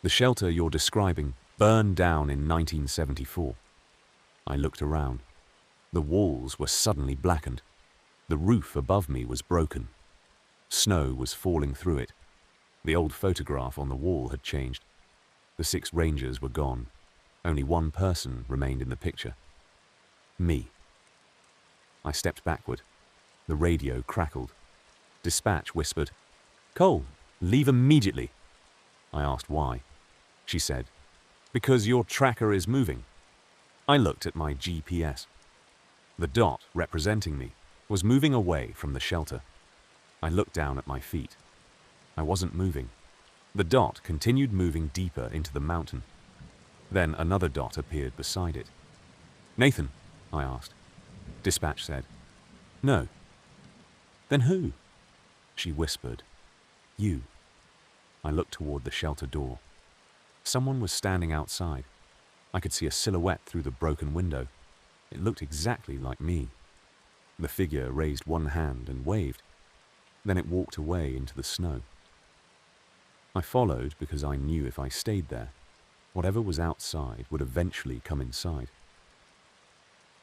Speaker 1: the shelter you're describing burned down in 1974. I looked around. The walls were suddenly blackened. The roof above me was broken. Snow was falling through it. The old photograph on the wall had changed. The 6 rangers were gone. Only one person remained in the picture. Me. I stepped backward. The radio crackled. Dispatch whispered, "Cole, leave immediately." I asked why. She said, "Because your tracker is moving." I looked at my GPS. The dot representing me was moving away from the shelter. I looked down at my feet. I wasn't moving. The dot continued moving deeper into the mountain. Then another dot appeared beside it. "Nathan?" I asked. Dispatch said, "No." "Then who?" She whispered, "You." I looked toward the shelter door. Someone was standing outside. I could see a silhouette through the broken window. It looked exactly like me. The figure raised one hand and waved. Then it walked away into the snow. I followed because I knew if I stayed there, whatever was outside would eventually come inside.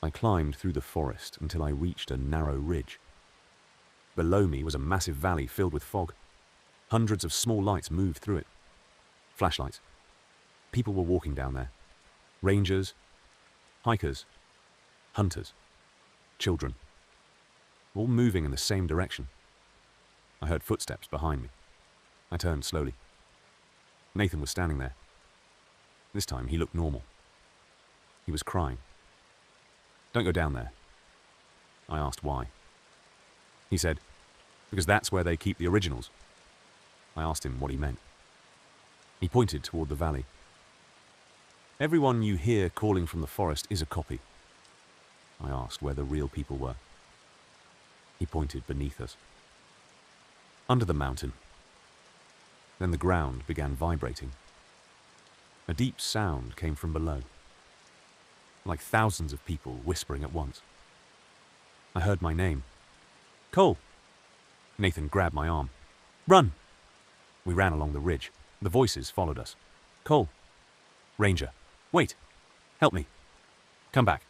Speaker 1: I climbed through the forest until I reached a narrow ridge. Below me was a massive valley filled with fog. Hundreds of small lights moved through it. Flashlights. People were walking down there. Rangers, hikers, hunters, children. All moving in the same direction. I heard footsteps behind me. I turned slowly. Nathan was standing there. This time he looked normal. He was crying. "Don't go down there." I asked why. He said, "Because that's where they keep the originals." I asked him what he meant. He pointed toward the valley. "Everyone you hear calling from the forest is a copy." I asked where the real people were. He pointed beneath us. Under the mountain. Then the ground began vibrating. A deep sound came from below, like thousands of people whispering at once. I heard my name. "Cole!" Nathan grabbed my arm. "Run!" We ran along the ridge. The voices followed us. "Cole! Ranger! Wait! Help me! Come back!"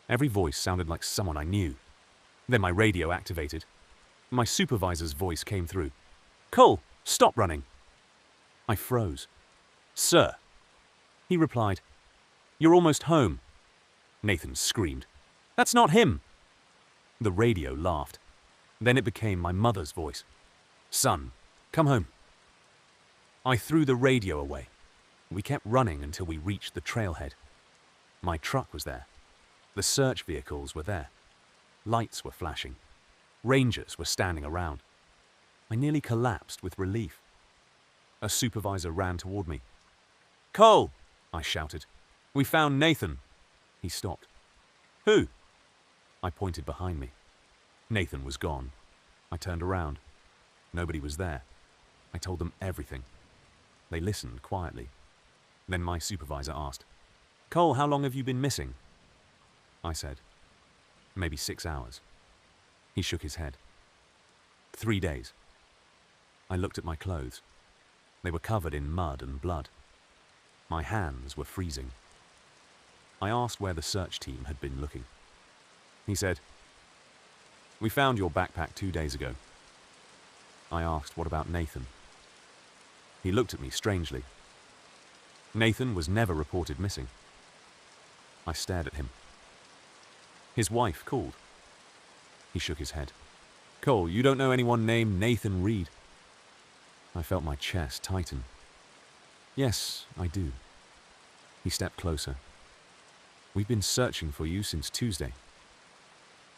Speaker 1: Every voice sounded like someone I knew. Then my radio activated. My supervisor's voice came through. "Cole, stop running!" I froze. "Sir!" He replied, "You're almost home." Nathan screamed, "That's not him!" The radio laughed. Then it became my mother's voice. "Son, come home." I threw the radio away. We kept running until we reached the trailhead. My truck was there. The search vehicles were there. Lights were flashing. Rangers were standing around. I nearly collapsed with relief. A supervisor ran toward me. "Cole!" I shouted. "We found Nathan." He stopped. "Who?" I pointed behind me. Nathan was gone. I turned around. Nobody was there. I told them everything. They listened quietly. Then my supervisor asked, "Cole, how long have you been missing?" I said, "Maybe 6 hours." He shook his head. 3 days. I looked at my clothes. They were covered in mud and blood. My hands were freezing. I asked where the search team had been looking. He said, "We found your backpack 2 days ago." I asked, "What about Nathan?" He looked at me strangely. Nathan was never reported missing. I stared at him. "His wife called." He shook his head. "Cole, you don't know anyone named Nathan Reed?" I felt my chest tighten. "Yes, I do." He stepped closer. "We've been searching for you since Tuesday."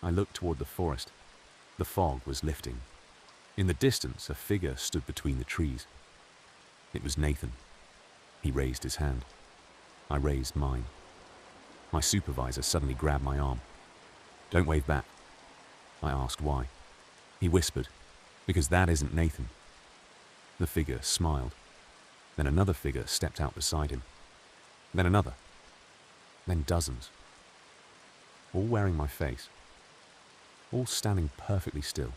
Speaker 1: I looked toward the forest. The fog was lifting. In the distance, a figure stood between the trees. It was Nathan. He raised his hand. I raised mine. My supervisor suddenly grabbed my arm. "Don't wave back." I asked why. He whispered, "Because that isn't Nathan." The figure smiled. Then another figure stepped out beside him. Then another. Then dozens. All wearing my face. All standing perfectly still.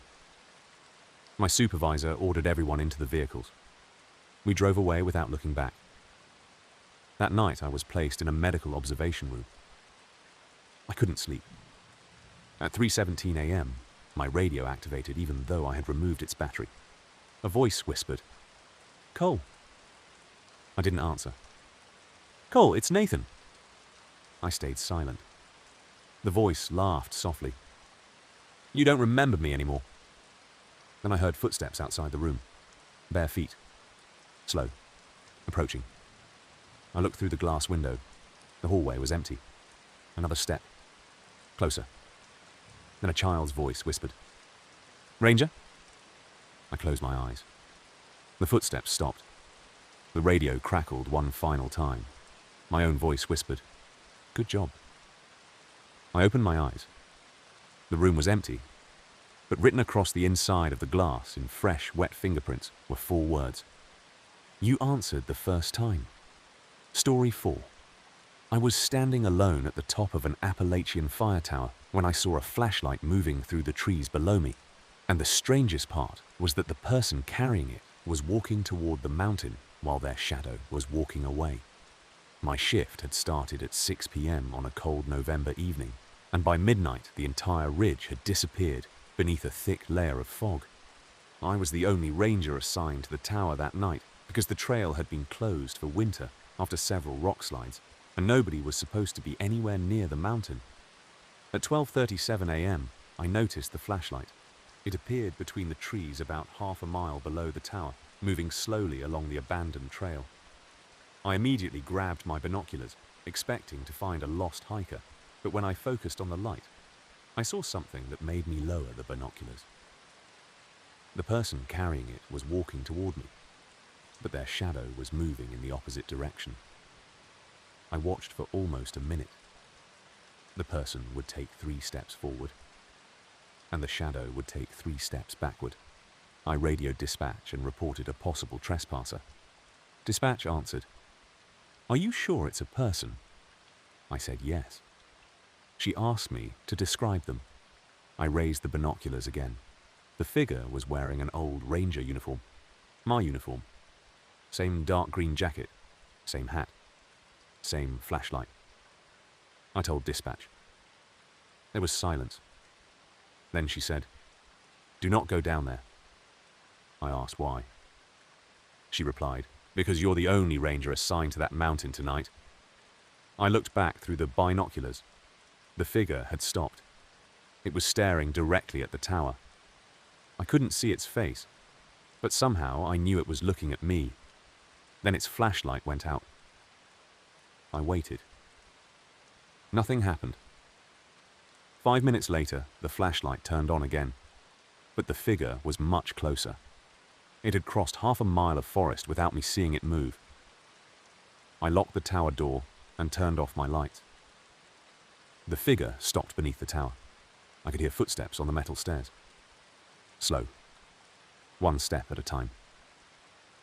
Speaker 1: My supervisor ordered everyone into the vehicles. We drove away without looking back. That night I was placed in a medical observation room. I couldn't sleep. At 3:17 a.m., my radio activated even though I had removed its battery. A voice whispered, "Cole." I didn't answer. "Cole, it's Nathan." I stayed silent. The voice laughed softly. "You don't remember me anymore." Then I heard footsteps outside the room. Bare feet. Slow. Approaching. I looked through the glass window. The hallway was empty. Another step. Closer. Then a child's voice whispered, "Ranger?" I closed my eyes. The footsteps stopped. The radio crackled one final time. My own voice whispered, "Good job." I opened my eyes. The room was empty, but written across the inside of the glass in fresh, wet fingerprints were 4 words. "You answered the first time." Story 4. I was standing alone at the top of an Appalachian fire tower when I saw a flashlight moving through the trees below me. And the strangest part was that the person carrying it was walking toward the mountain while their shadow was walking away. My shift had started at 6 p.m. on a cold November evening, and by midnight the entire ridge had disappeared beneath a thick layer of fog. I was the only ranger assigned to the tower that night because the trail had been closed for winter after several rock slides, and nobody was supposed to be anywhere near the mountain. At 12:37 a.m., I noticed the flashlight. It appeared between the trees about half a mile below the tower, moving slowly along the abandoned trail. I immediately grabbed my binoculars, expecting to find a lost hiker, but when I focused on the light, I saw something that made me lower the binoculars. The person carrying it was walking toward me, but their shadow was moving in the opposite direction. I watched for almost a minute. The person would take 3 steps forward, and the shadow would take 3 steps backward. I radioed dispatch and reported a possible trespasser. Dispatch answered, "Are you sure it's a person?" I said yes. She asked me to describe them. I raised the binoculars again. The figure was wearing an old ranger uniform, my uniform. Same dark green jacket, same hat, same flashlight. I told dispatch. There was silence. Then she said, "Do not go down there." I asked why. She replied, "Because you're the only ranger assigned to that mountain tonight." I looked back through the binoculars. The figure had stopped. It was staring directly at the tower. I couldn't see its face, but somehow I knew it was looking at me. Then its flashlight went out. I waited. Nothing happened. 5 minutes later, the flashlight turned on again, but the figure was much closer. It had crossed half a mile of forest without me seeing it move. I locked the tower door and turned off my lights. The figure stopped beneath the tower. I could hear footsteps on the metal stairs. Slow. 1 step at a time.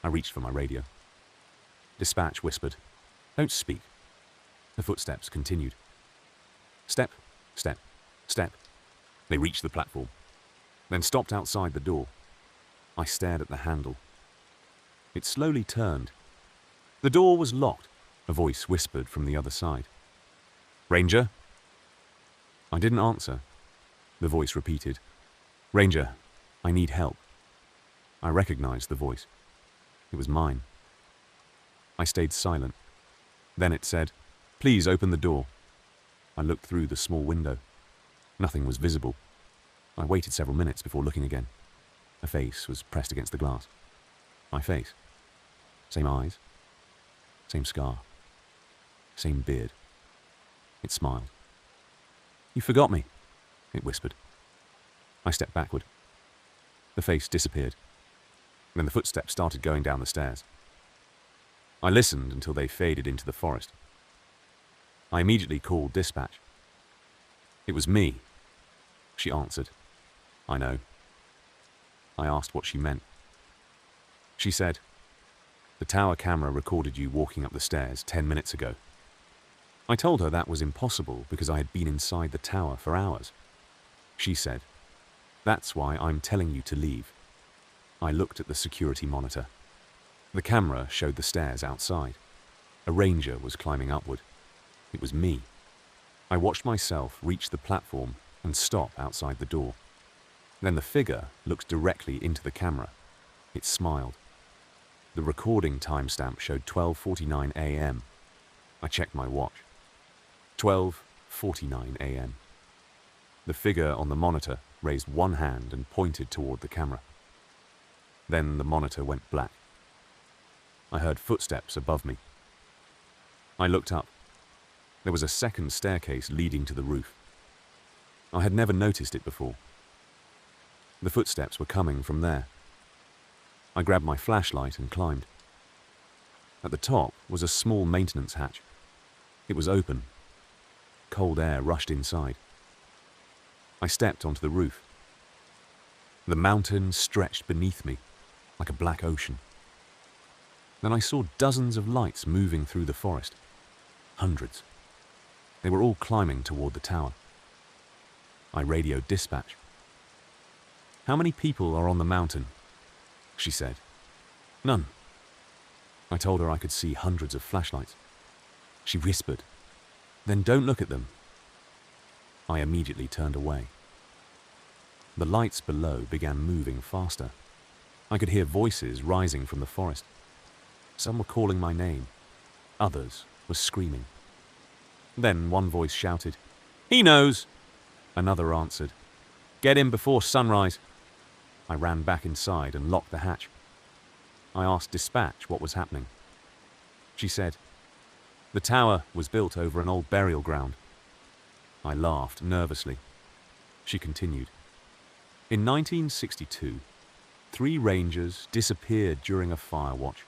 Speaker 1: I reached for my radio. Dispatch whispered, "Don't speak." The footsteps continued. Step, step, step. They reached the platform, then stopped outside the door. I stared at the handle. It slowly turned. The door was locked. A voice whispered from the other side. "Ranger?" I didn't answer. The voice repeated, "Ranger, I need help." I recognized the voice. It was mine. I stayed silent. Then it said, "Please open the door." I looked through the small window. Nothing was visible. I waited several minutes before looking again. A face was pressed against the glass. My face. Same eyes. Same scar. Same beard. It smiled. "You forgot me," it whispered. I stepped backward. The face disappeared. Then the footsteps started going down the stairs. I listened until they faded into the forest. I immediately called dispatch. "It was me," she answered. "I know." I asked what she meant. She said, "The tower camera recorded you walking up the stairs 10 minutes ago." I told her that was impossible because I had been inside the tower for hours. She said, "That's why I'm telling you to leave." I looked at the security monitor. The camera showed the stairs outside. A ranger was climbing upward. It was me. I watched myself reach the platform and stop outside the door. Then the figure looked directly into the camera. It smiled. The recording timestamp showed 12:49 a.m. I checked my watch. 12:49 a.m. The figure on the monitor raised one hand and pointed toward the camera. Then the monitor went black. I heard footsteps above me. I looked up. There was a second staircase leading to the roof. I had never noticed it before. The footsteps were coming from there. I grabbed my flashlight and climbed. At the top was a small maintenance hatch. It was open. Cold air rushed inside. I stepped onto the roof. The mountain stretched beneath me like a black ocean. Then I saw dozens of lights moving through the forest. Hundreds. They were all climbing toward the tower. I radioed dispatch. "How many people are on the mountain?" she said. "None." I told her I could see hundreds of flashlights. She whispered, "Then don't look at them." I immediately turned away. The lights below began moving faster. I could hear voices rising from the forest. Some were calling my name. Others were screaming. Then one voice shouted, "He knows!" Another answered, "Get in before sunrise." I ran back inside and locked the hatch. I asked dispatch what was happening. She said, "The tower was built over an old burial ground." I laughed nervously. She continued, "In 1962, 3 rangers disappeared during a fire watch.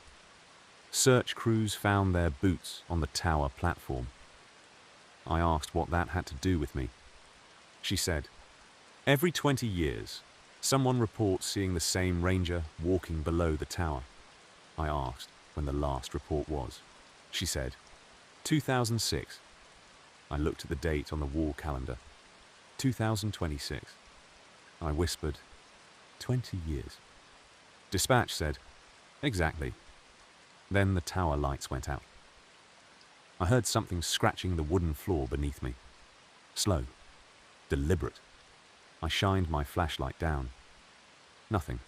Speaker 1: Search crews found their boots on the tower platform." I asked what that had to do with me. She said, "Every 20 years, someone reports seeing the same ranger walking below the tower." I asked when the last report was. She said, 2006. I looked at the date on the wall calendar. 2026. I whispered, 20 years. Dispatch said, "Exactly." Then the tower lights went out. I heard something scratching the wooden floor beneath me. Slow, deliberate. I shined my flashlight down. Nothing.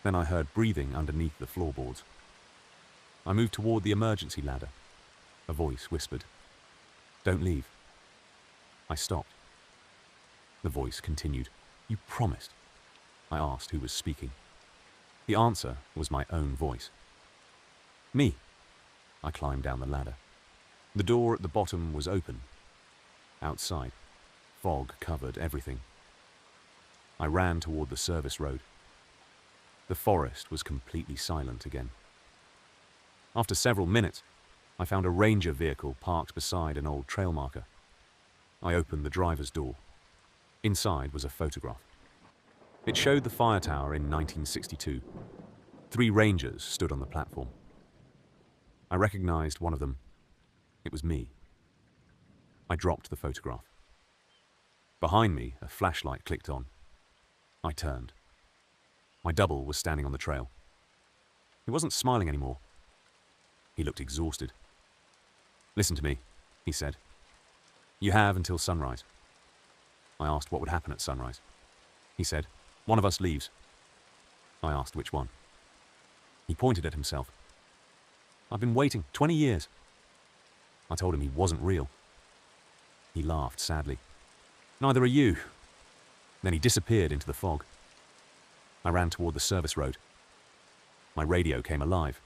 Speaker 1: Then I heard breathing underneath the floorboards. I moved toward the emergency ladder. A voice whispered, "Don't leave." I stopped. The voice continued, "You promised." I asked who was speaking. The answer was my own voice. "Me." I climbed down the ladder. The door at the bottom was open. Outside, fog covered everything. I ran toward the service road. The forest was completely silent again. After several minutes, I found a ranger vehicle parked beside an old trail marker. I opened the driver's door. Inside was a photograph. It showed the fire tower in 1962. 3 rangers stood on the platform. I recognized one of them. It was me. I dropped the photograph. Behind me, a flashlight clicked on. I turned. My double was standing on the trail. He wasn't smiling anymore. He looked exhausted. "Listen to me," he said. "You have until sunrise." I asked what would happen at sunrise. He said, "One of us leaves." I asked which one. He pointed at himself. "I've been waiting 20 years. I told him he wasn't real. He laughed sadly. "Neither are you." Then he disappeared into the fog. I ran toward the service road. My radio came alive.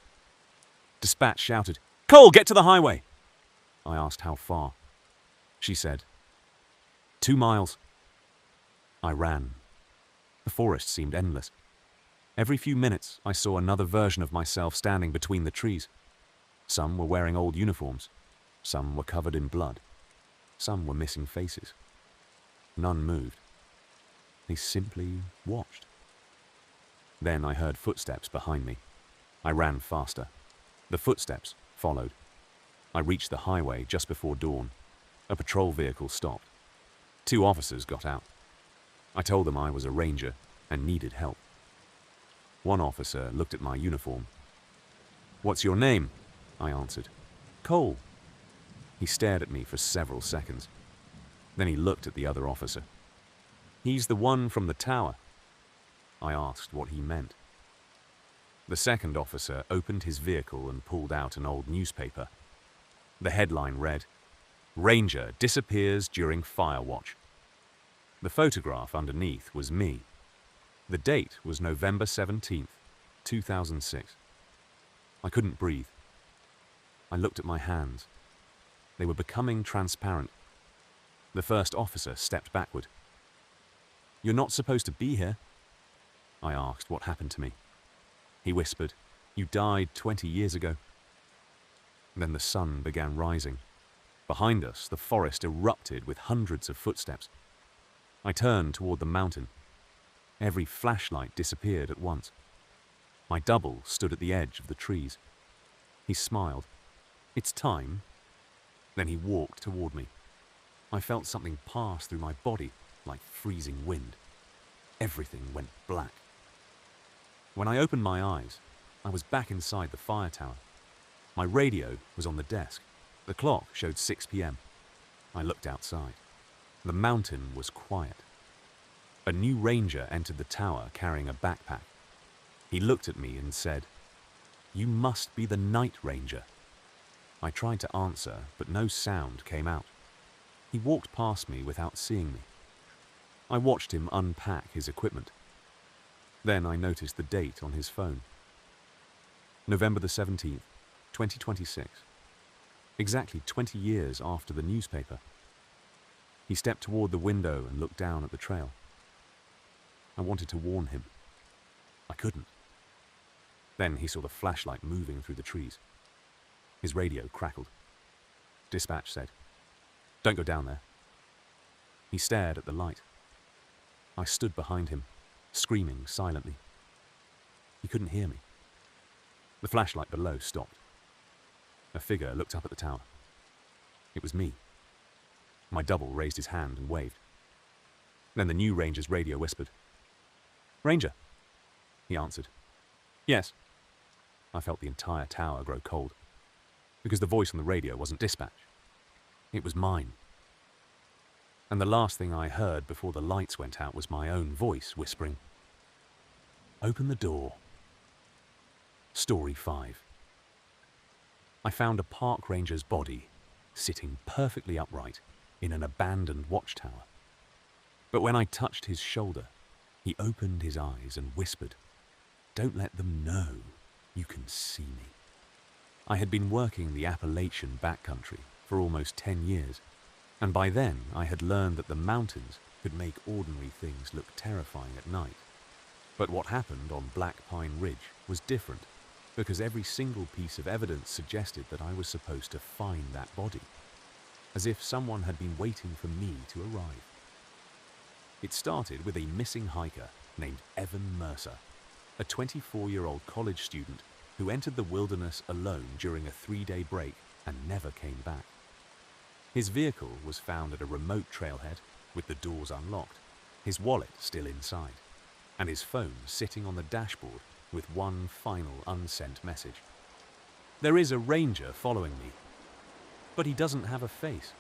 Speaker 1: Dispatch shouted, "Cole, get to the highway!" I asked how far. She said, 2 miles. I ran. The forest seemed endless. Every few minutes, I saw another version of myself standing between the trees. Some were wearing old uniforms. Some were covered in blood. Some were missing faces. None moved. They simply watched. Then I heard footsteps behind me. I ran faster. The footsteps followed. I reached the highway just before dawn. A patrol vehicle stopped. 2 officers got out. I told them I was a ranger and needed help. One officer looked at my uniform. "What's your name?" I answered. "Cole." He stared at me for several seconds. Then he looked at the other officer. "He's the one from the tower." I asked what he meant. The second officer opened his vehicle and pulled out an old newspaper. The headline read, "Ranger disappears during fire watch." The photograph underneath was me. The date was November 17th, 2006. I couldn't breathe. I looked at my hands. They were becoming transparent. The first officer stepped backward. "You're not supposed to be here." I asked what happened to me. He whispered, "You died 20 years ago." Then the sun began rising. Behind us, the forest erupted with hundreds of footsteps. I turned toward the mountain. Every flashlight disappeared at once. My double stood at the edge of the trees. He smiled. "It's time." Then he walked toward me. I felt something pass through my body like freezing wind. Everything went black. When I opened my eyes, I was back inside the fire tower. My radio was on the desk. The clock showed 6 p.m. I looked outside. The mountain was quiet. A new ranger entered the tower carrying a backpack. He looked at me and said, "You must be the night ranger." I tried to answer, but no sound came out. He walked past me without seeing me. I watched him unpack his equipment. Then I noticed the date on his phone. November the 17th, 2026. Exactly 20 years after the newspaper. He stepped toward the window and looked down at the trail. I wanted to warn him. I couldn't. Then he saw the flashlight moving through the trees. His radio crackled. Dispatch said, "Don't go down there." He stared at the light. I stood behind him, screaming silently. He couldn't hear me. The flashlight below stopped. A figure looked up at the tower. It was me. My double raised his hand and waved. Then the new ranger's radio whispered, "Ranger." He answered, "Yes." I felt the entire tower grow cold, because the voice on the radio wasn't dispatch. It was mine. And the last thing I heard before the lights went out was my own voice whispering, "Open the door." Story 5. I found a park ranger's body sitting perfectly upright in an abandoned watchtower. But when I touched his shoulder, he opened his eyes and whispered, "Don't let them know you can see me." I had been working the Appalachian backcountry for almost 10 years, and by then I had learned that the mountains could make ordinary things look terrifying at night. But what happened on Black Pine Ridge was different, because every single piece of evidence suggested that I was supposed to find that body, as if someone had been waiting for me to arrive. It started with a missing hiker named Evan Mercer, a 24-year-old college student who entered the wilderness alone during a 3-day break and never came back. His vehicle was found at a remote trailhead with the doors unlocked, his wallet still inside, and his phone sitting on the dashboard with one final unsent message. "There is a ranger following me, but he doesn't have a face."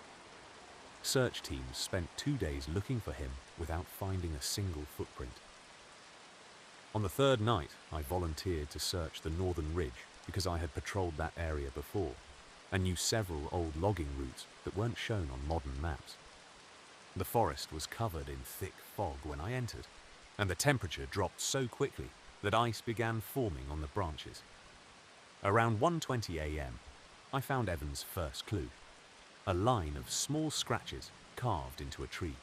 Speaker 1: Search teams spent 2 days looking for him without finding a single footprint. On the third night, I volunteered to search the northern ridge because I had patrolled that area before and knew several old logging routes that weren't shown on modern maps. The forest was covered in thick fog when I entered, and the temperature dropped so quickly that ice began forming on the branches. Around 1:20 a.m., I found Evan's first clue, a line of small scratches carved into a tree.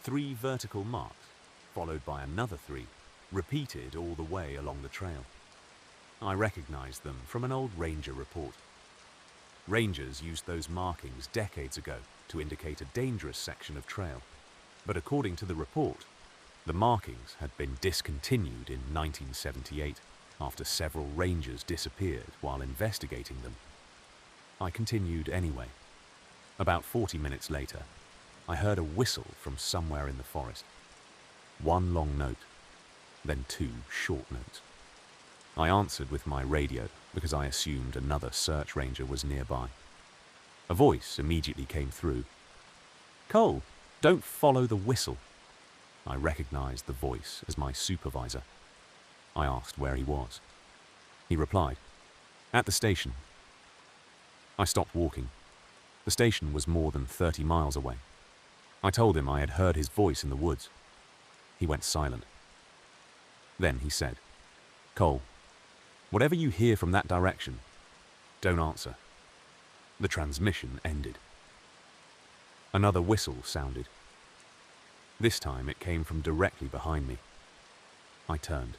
Speaker 1: 3 vertical marks, followed by another 3, repeated all the way along the trail. I recognized them from an old ranger report. Rangers used those markings decades ago to indicate a dangerous section of trail, but according to the report, the markings had been discontinued in 1978 after several rangers disappeared while investigating them. I continued anyway. About 40 minutes later, I heard a whistle from somewhere in the forest. 1 long note, then 2 short notes. I answered with my radio because I assumed another search ranger was nearby. A voice immediately came through. "Cole, don't follow the whistle." I recognized the voice as my supervisor. I asked where he was. He replied, "At the station." I stopped walking. The station was more than 30 miles away. I told him I had heard his voice in the woods. He went silent. Then he said, "Cole, whatever you hear from that direction, don't answer." The transmission ended. Another whistle sounded. This time it came from directly behind me. I turned.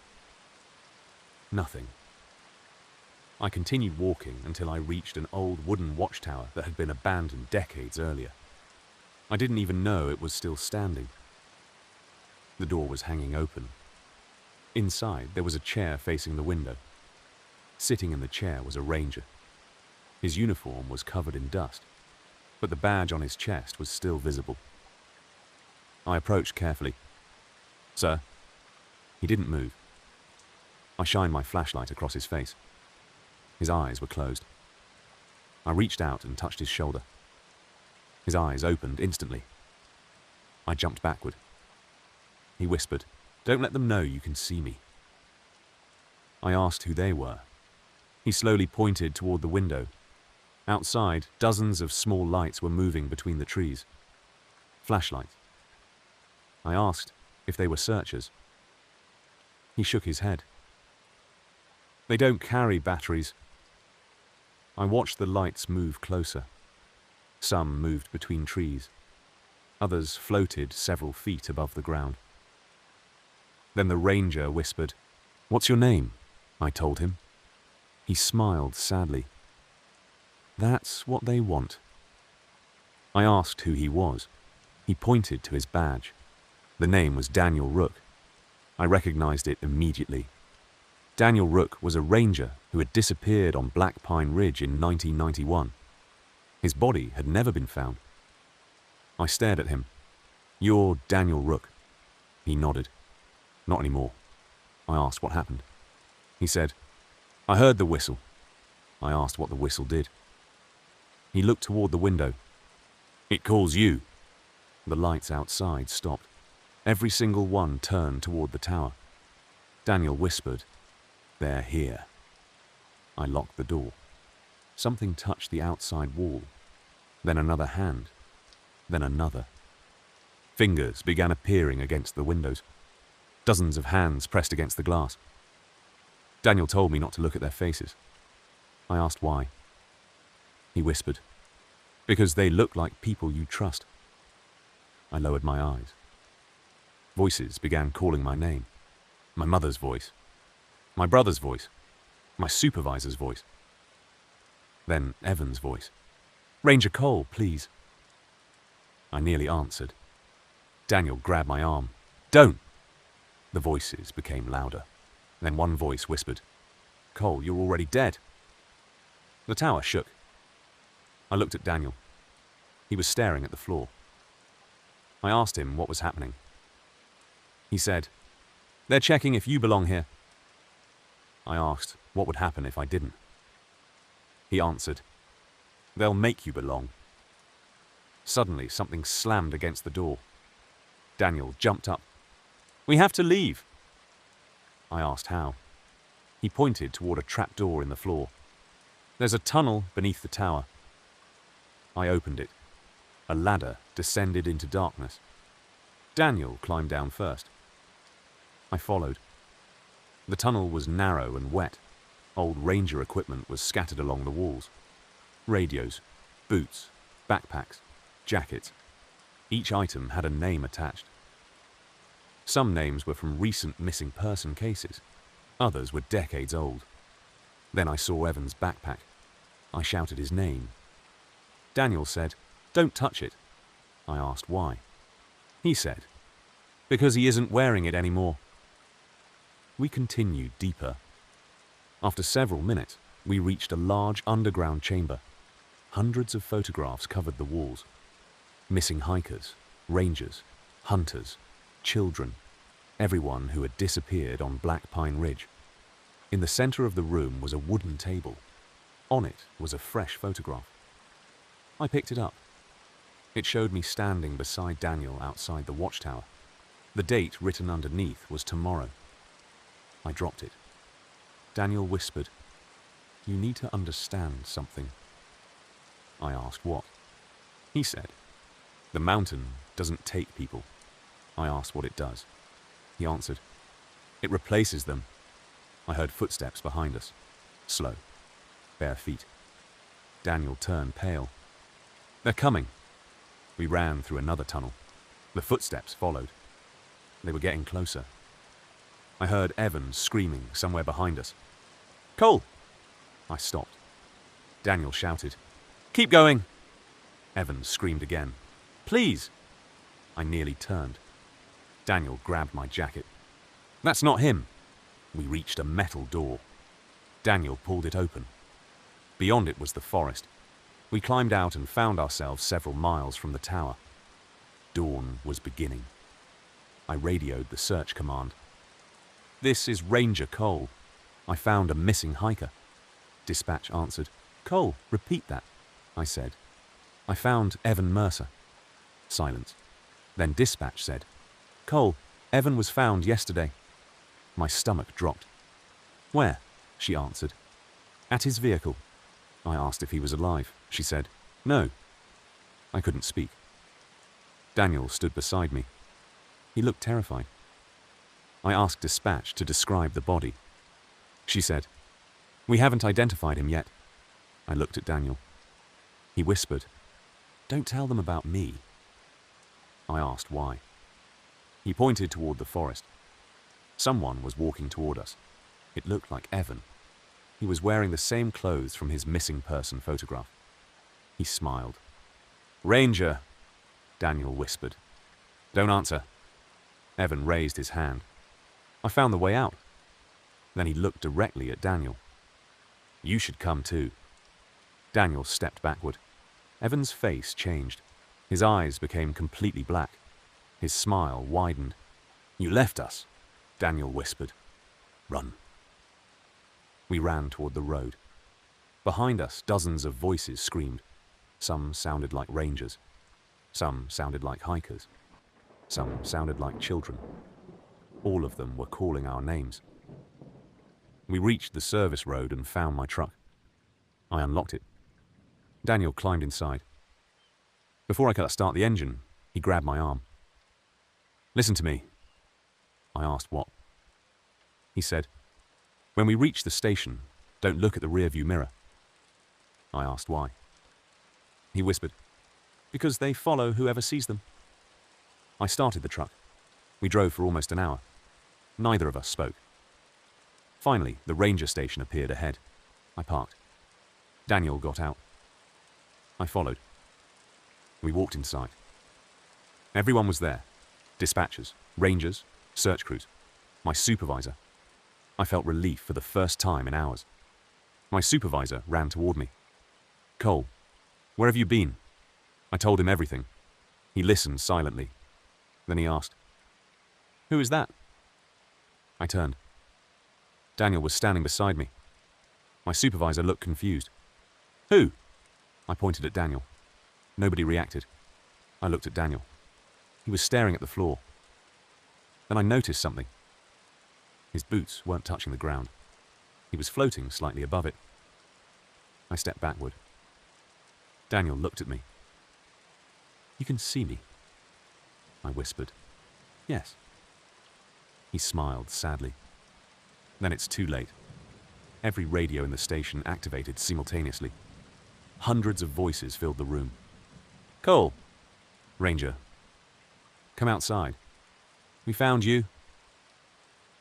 Speaker 1: Nothing. I continued walking until I reached an old wooden watchtower that had been abandoned decades earlier. I didn't even know it was still standing. The door was hanging open. Inside, there was a chair facing the window. Sitting in the chair was a ranger. His uniform was covered in dust, but the badge on his chest was still visible. I approached carefully. "Sir?" He didn't move. I shined my flashlight across his face. His eyes were closed. I reached out and touched his shoulder. His eyes opened instantly. I jumped backward. He whispered, "Don't let them know you can see me." I asked who they were. He slowly pointed toward the window. Outside, dozens of small lights were moving between the trees. Flashlights. I asked if they were searchers. He shook his head. They don't carry batteries. I watched the lights move closer. Some moved between trees. Others floated several feet above the ground. Then the ranger whispered, "What's your name?" I told him. He smiled sadly. That's what they want. I asked who he was. He pointed to his badge. The name was Daniel Rook. I recognized it immediately. Daniel Rook was a ranger who had disappeared on Black Pine Ridge in 1991. His body had never been found. I stared at him. "You're Daniel Rook." He nodded. "Not anymore." I asked what happened. He said, "I heard the whistle." I asked what the whistle did. He looked toward the window. "It calls you." The lights outside stopped. Every single one turned toward the tower. Daniel whispered, "They're here." I locked the door. Something touched the outside wall. Then another hand. Then another. Fingers began appearing against the windows. Dozens of hands pressed against the glass. Daniel told me not to look at their faces. I asked why. He whispered, "Because they look like people you trust." I lowered my eyes. Voices began calling my name. My mother's voice. My brother's voice. My supervisor's voice. Then Evan's voice. "Ranger Cole, please." I nearly answered. Daniel grabbed my arm. "Don't!" The voices became louder. Then one voice whispered, "Cole, you're already dead." The tower shook. I looked at Daniel. He was staring at the floor. I asked him what was happening. He said, "They're checking if you belong here." I asked what would happen if I didn't. He answered, "They'll make you belong." Suddenly, something slammed against the door. Daniel jumped up. "We have to leave." I asked how. He pointed toward a trapdoor in the floor. "There's a tunnel beneath the tower." I opened it. A ladder descended into darkness. Daniel climbed down first. I followed. The tunnel was narrow and wet. Old ranger equipment was scattered along the walls. Radios, boots, backpacks, jackets. Each item had a name attached. Some names were from recent missing person cases. Others were decades old. Then I saw Evan's backpack. I shouted his name. Daniel said, "Don't touch it." I asked why. He said, "Because he isn't wearing it anymore." We continued deeper. After several minutes, we reached a large underground chamber. Hundreds of photographs covered the walls. Missing hikers, rangers, hunters, children, everyone who had disappeared on Black Pine Ridge. In the center of the room was a wooden table. On it was a fresh photograph. I picked it up. It showed me standing beside Daniel outside the watchtower. The date written underneath was tomorrow. I dropped it. Daniel whispered, "You need to understand something." I asked what. He said, "The mountain doesn't take people." I asked what it does. He answered, "It replaces them." I heard footsteps behind us. Slow, bare feet. Daniel turned pale. "They're coming." We ran through another tunnel. The footsteps followed. They were getting closer. I heard Evan screaming somewhere behind us. "Cole!" I stopped. Daniel shouted, "Keep going!" Evan screamed again. "Please!" I nearly turned. Daniel grabbed my jacket. "That's not him." We reached a metal door. Daniel pulled it open. Beyond it was the forest. We climbed out and found ourselves several miles from the tower. Dawn was beginning. I radioed the search command. "This is Ranger Cole. I found a missing hiker." Dispatch answered. "Cole, repeat that," I said. "I found Evan Mercer." Silence. Then dispatch said, "Cole, Evan was found yesterday." My stomach dropped. "Where?" she answered. "At his vehicle." I asked if he was alive. She said, "No." I couldn't speak. Daniel stood beside me. He looked terrified. I asked dispatch to describe the body. She said, We haven't identified him yet. I looked at Daniel. He whispered, "Don't tell them about me." I asked why. He pointed toward the forest. Someone was walking toward us. It looked like Evan. He was wearing the same clothes from his missing person photograph. He smiled. "Ranger," Daniel whispered. "Don't answer." Evan raised his hand. I found the way out. Then he looked directly at Daniel. "You should come too." Daniel stepped backward. Evan's face changed. His eyes became completely black. His smile widened. "You left us," Daniel whispered. "Run." We ran toward the road. Behind us, dozens of voices screamed. Some sounded like rangers. Some sounded like hikers. Some sounded like children. All of them were calling our names. We reached the service road and found my truck. I unlocked it. Daniel climbed inside. Before I could start the engine, he grabbed my arm. "Listen to me." I asked what. He said, "When we reach the station, don't look at the rearview mirror." I asked why. He whispered, "Because they follow whoever sees them." I started the truck. We drove for almost an hour. Neither of us spoke. Finally, the ranger station appeared ahead. I parked. Daniel got out. I followed. We walked inside. Everyone was there. Dispatchers, rangers, search crews, my supervisor. I felt relief for the first time in hours. My supervisor ran toward me. "Cole, where have you been?" I told him everything. He listened silently. Then he asked, "Who is that?" I turned. Daniel was standing beside me. My supervisor looked confused. "Who?" I pointed at Daniel. Nobody reacted. I looked at Daniel. He was staring at the floor. Then I noticed something. His boots weren't touching the ground. He was floating slightly above it. I stepped backward. Daniel looked at me. "You can see me?" I whispered. "Yes." He smiled sadly. Then it's too late. Every radio in the station activated simultaneously. Hundreds of voices filled the room. "Cole." "Ranger." "Come outside. We found you."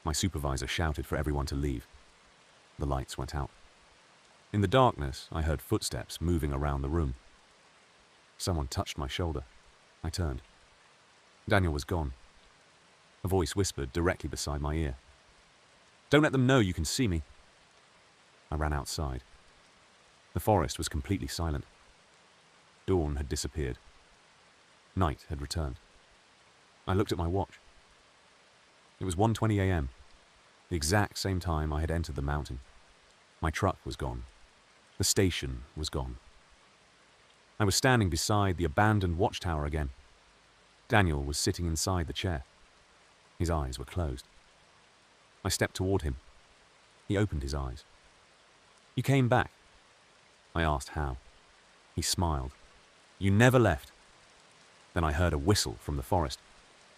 Speaker 1: My supervisor shouted for everyone to leave. The lights went out. In the darkness, I heard footsteps moving around the room. Someone touched my shoulder. I turned. Daniel was gone. A voice whispered directly beside my ear, "Don't let them know you can see me." I ran outside. The forest was completely silent. Dawn had disappeared. Night had returned. I looked at my watch. It was 1:20 a.m., the exact same time I had entered the mountain. My truck was gone. The station was gone. I was standing beside the abandoned watchtower again. Daniel was sitting inside the chair. His eyes were closed. I stepped toward him. He opened his eyes. "You came back." I asked how. He smiled. "You never left." Then I heard a whistle from the forest.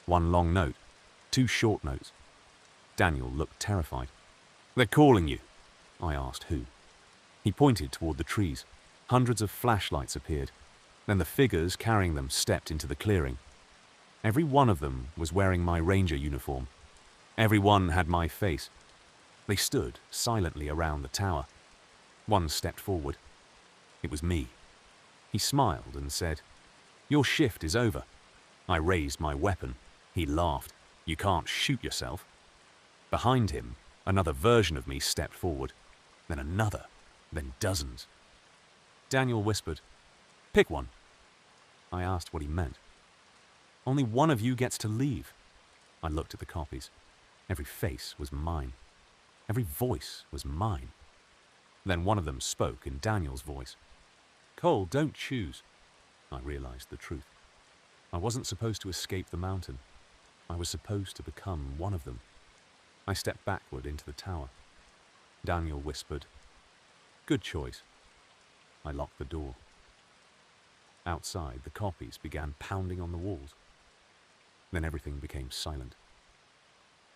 Speaker 1: One long note, two short notes. Daniel looked terrified. "They're calling you." I asked who. He pointed toward the trees. Hundreds of flashlights appeared. Then the figures carrying them stepped into the clearing. Every one of them was wearing my ranger uniform. Every one had my face. They stood silently around the tower. One stepped forward. It was me. He smiled and said, "Your shift is over." I raised my weapon. He laughed. "You can't shoot yourself." Behind him, another version of me stepped forward. Then another. Then dozens. Daniel whispered, "Pick one." I asked what he meant. "Only one of you gets to leave." I looked at the copies. Every face was mine. Every voice was mine. Then one of them spoke in Daniel's voice. "Cole, don't choose." I realized the truth. I wasn't supposed to escape the mountain. I was supposed to become one of them. I stepped backward into the tower. Daniel whispered, "Good choice." I locked the door. Outside, the copies began pounding on the walls. Then everything became silent.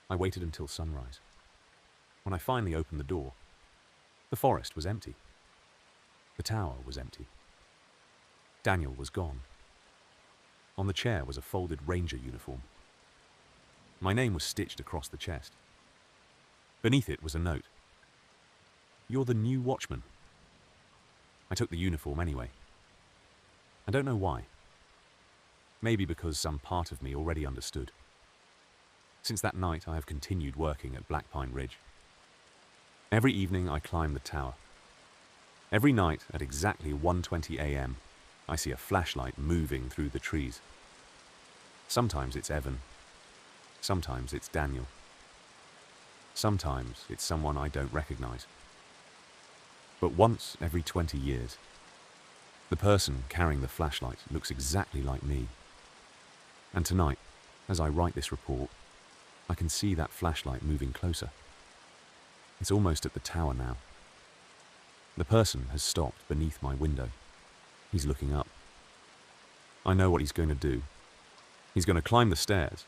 Speaker 1: I waited until sunrise. When I finally opened the door, The forest was empty. The tower was empty. Daniel was gone. On the chair was a folded ranger uniform. My name was stitched across the chest. Beneath it was a note. "You're the new watchman." I took the uniform anyway. I don't know why. Maybe because some part of me already understood. Since that night, I have continued working at Black Pine Ridge. Every evening, I climb the tower. Every night, at exactly 1:20 a.m., I see a flashlight moving through the trees. Sometimes it's Evan. Sometimes it's Daniel. Sometimes it's someone I don't recognize. But once every 20 years, the person carrying the flashlight looks exactly like me. And tonight, as I write this report, I can see that flashlight moving closer. It's almost at the tower now. The person has stopped beneath my window. He's looking up. I know what he's going to do. He's going to climb the stairs.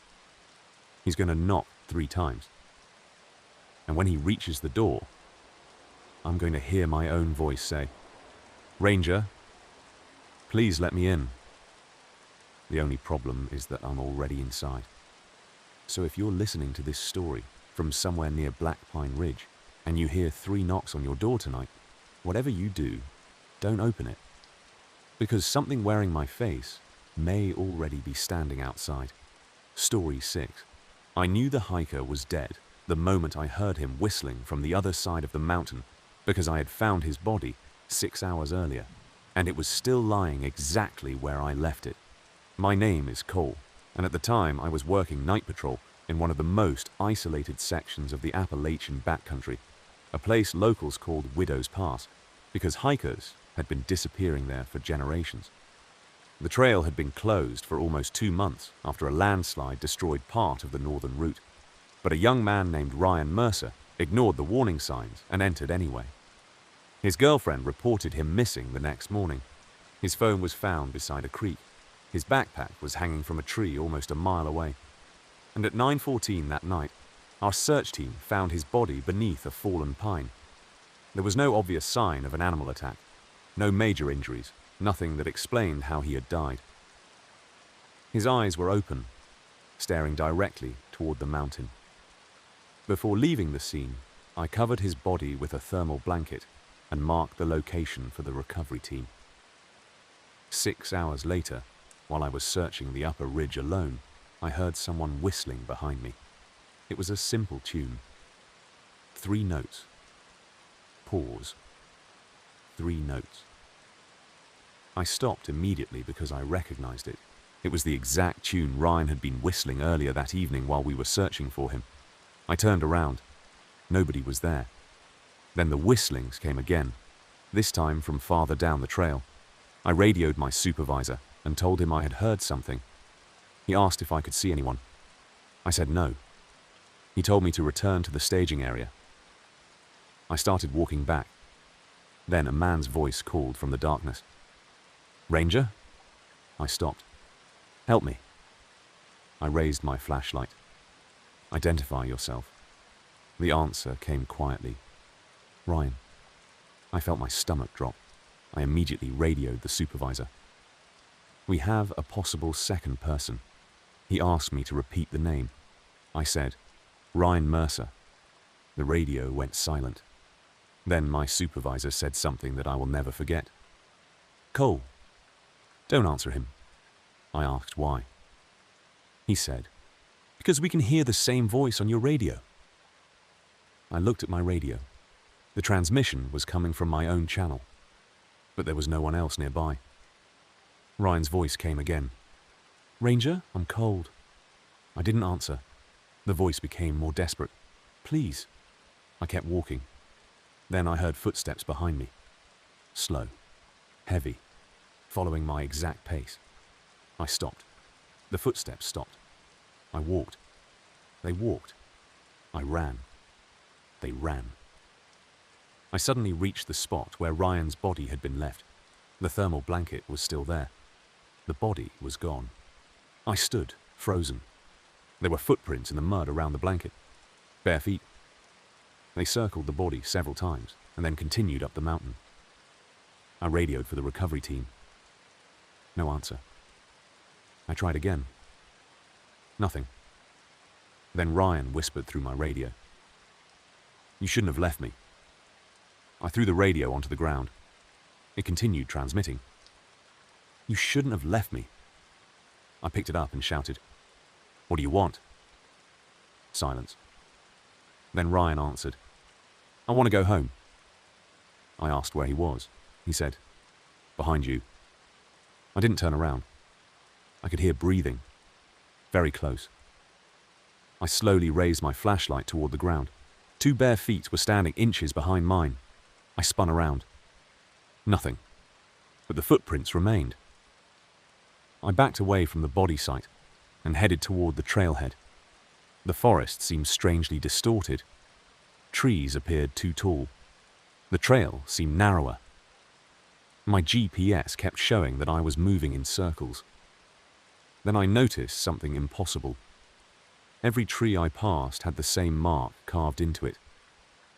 Speaker 1: He's going to knock 3 times. And when he reaches the door, I'm going to hear my own voice say, "Ranger, please let me in." The only problem is that I'm already inside. So if you're listening to this story from somewhere near Black Pine Ridge and you hear 3 knocks on your door tonight, whatever you do, don't open it. Because something wearing my face may already be standing outside. Story 6. I knew the hiker was dead the moment I heard him whistling from the other side of the mountain because I had found his body 6 hours earlier, and it was still lying exactly where I left it. My name is Cole, and at the time I was working night patrol in one of the most isolated sections of the Appalachian backcountry, a place locals called Widow's Pass, because hikers had been disappearing there for generations. The trail had been closed for almost 2 months after a landslide destroyed part of the northern route, but a young man named Ryan Mercer ignored the warning signs and entered anyway. His girlfriend reported him missing the next morning. His phone was found beside a creek. His backpack was hanging from a tree almost a mile away. And at 9:14 that night, our search team found his body beneath a fallen pine. There was no obvious sign of an animal attack, no major injuries, nothing that explained how he had died. His eyes were open, staring directly toward the mountain. Before leaving the scene, I covered his body with a thermal blanket and marked the location for the recovery team. 6 hours later, while I was searching the upper ridge alone, I heard someone whistling behind me. It was a simple tune. 3 notes. Pause. 3 notes. I stopped immediately because I recognized it. It was the exact tune Ryan had been whistling earlier that evening while we were searching for him. I turned around. Nobody was there. Then the whistlings came again, this time from farther down the trail. I radioed my supervisor and told him I had heard something. He asked if I could see anyone. I said no. He told me to return to the staging area. I started walking back. Then a man's voice called from the darkness. "Ranger?" I stopped. "Help me." I raised my flashlight. "Identify yourself." The answer came quietly. "Ryan." I felt my stomach drop. I immediately radioed the supervisor. "We have a possible second person." He asked me to repeat the name. I said, "Ryan Mercer." The radio went silent. Then my supervisor said something that I will never forget. "Cole, don't answer him." I asked why. He said, "Because we can hear the same voice on your radio." I looked at my radio. The transmission was coming from my own channel, but there was no one else nearby. Ryan's voice came again. "Ranger, I'm cold." I didn't answer. The voice became more desperate. "Please." I kept walking. Then I heard footsteps behind me. Slow, heavy, following my exact pace. I stopped. The footsteps stopped. I walked. They walked. I ran. They ran. I suddenly reached the spot where Ryan's body had been left. The thermal blanket was still there. The body was gone. I stood, frozen. There were footprints in the mud around the blanket. Bare feet. They circled the body several times, and then continued up the mountain. I radioed for the recovery team. No answer. I tried again. Nothing. Then Ryan whispered through my radio. "You shouldn't have left me." I threw the radio onto the ground. It continued transmitting. "You shouldn't have left me." I picked it up and shouted, "What do you want?" Silence. Then Ryan answered, "I want to go home." I asked where he was. He said, "Behind you." I didn't turn around. I could hear breathing, very close. I slowly raised my flashlight toward the ground. 2 bare feet were standing inches behind mine. I spun around. Nothing, but the footprints remained. I backed away from the body site and headed toward the trailhead. The forest seemed strangely distorted. Trees appeared too tall. The trail seemed narrower. My GPS kept showing that I was moving in circles. Then I noticed something impossible. Every tree I passed had the same mark carved into it,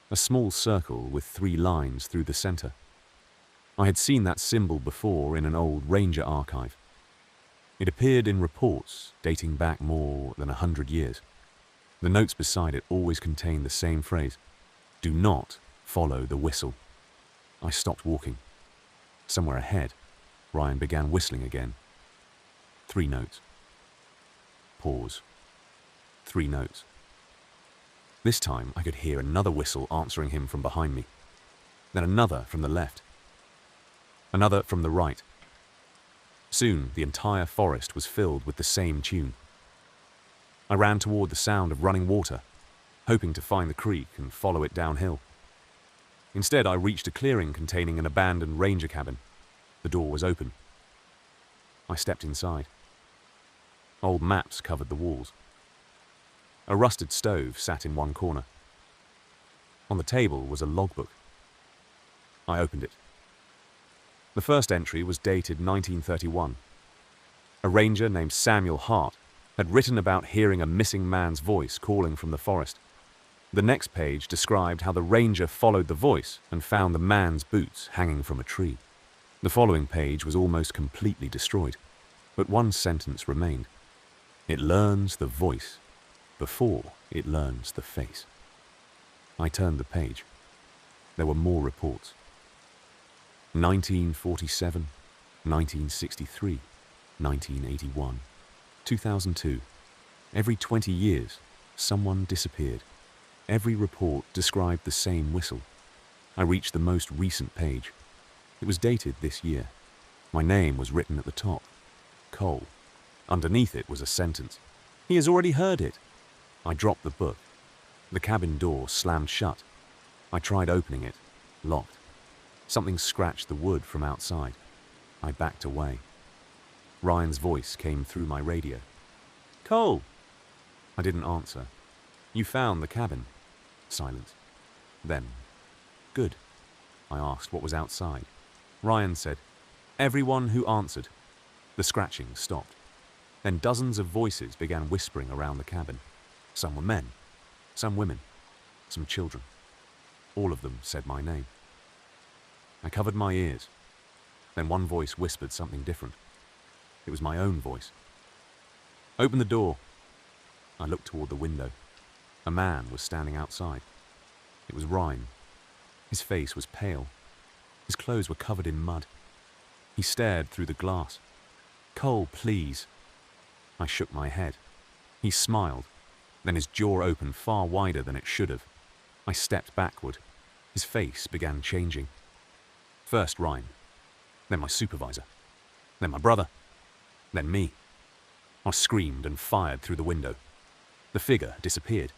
Speaker 1: a small circle with 3 lines through the center. I had seen that symbol before in an old ranger archive. It appeared in reports dating back more than 100 years. The notes beside it always contained the same phrase: "Do not follow the whistle." I stopped walking. Somewhere ahead, Ryan began whistling again. 3 notes. Pause. 3 notes. This time I could hear another whistle answering him from behind me. Then another from the left. Another from the right. Soon the entire forest was filled with the same tune. I ran toward the sound of running water, hoping to find the creek and follow it downhill. Instead, I reached a clearing containing an abandoned ranger cabin. The door was open. I stepped inside. Old maps covered the walls. A rusted stove sat in one corner. On the table was a logbook. I opened it. The first entry was dated 1931. A ranger named Samuel Hart had written about hearing a missing man's voice calling from the forest. The next page described how the ranger followed the voice and found the man's boots hanging from a tree. The following page was almost completely destroyed, but one sentence remained. It learns the voice before it learns the face. I turned the page. There were more reports. 1947, 1963, 1981, 2002. Every 20 years, someone disappeared. Every report described the same whistle. I reached the most recent page. It was dated this year. My name was written at the top. Cole. Underneath it was a sentence. "He has already heard it." I dropped the book. The cabin door slammed shut. I tried opening it. Locked. Something scratched the wood from outside. I backed away. Ryan's voice came through my radio. "Cole!" I didn't answer. "You found the cabin." Silence. Then, "Good." I asked what was outside. Ryan said, "Everyone who answered." The scratching stopped. Then dozens of voices began whispering around the cabin. Some were men, some women, some children. All of them said my name. I covered my ears. Then one voice whispered something different. It was my own voice. "Open the door." I looked toward the window. A man was standing outside. It was Ryan. His face was pale. His clothes were covered in mud. He stared through the glass. "Cole, please." I shook my head. He smiled. Then his jaw opened far wider than it should have. I stepped backward. His face began changing. First Ryan, then my supervisor, then my brother, then me. I screamed and fired through the window. The figure disappeared.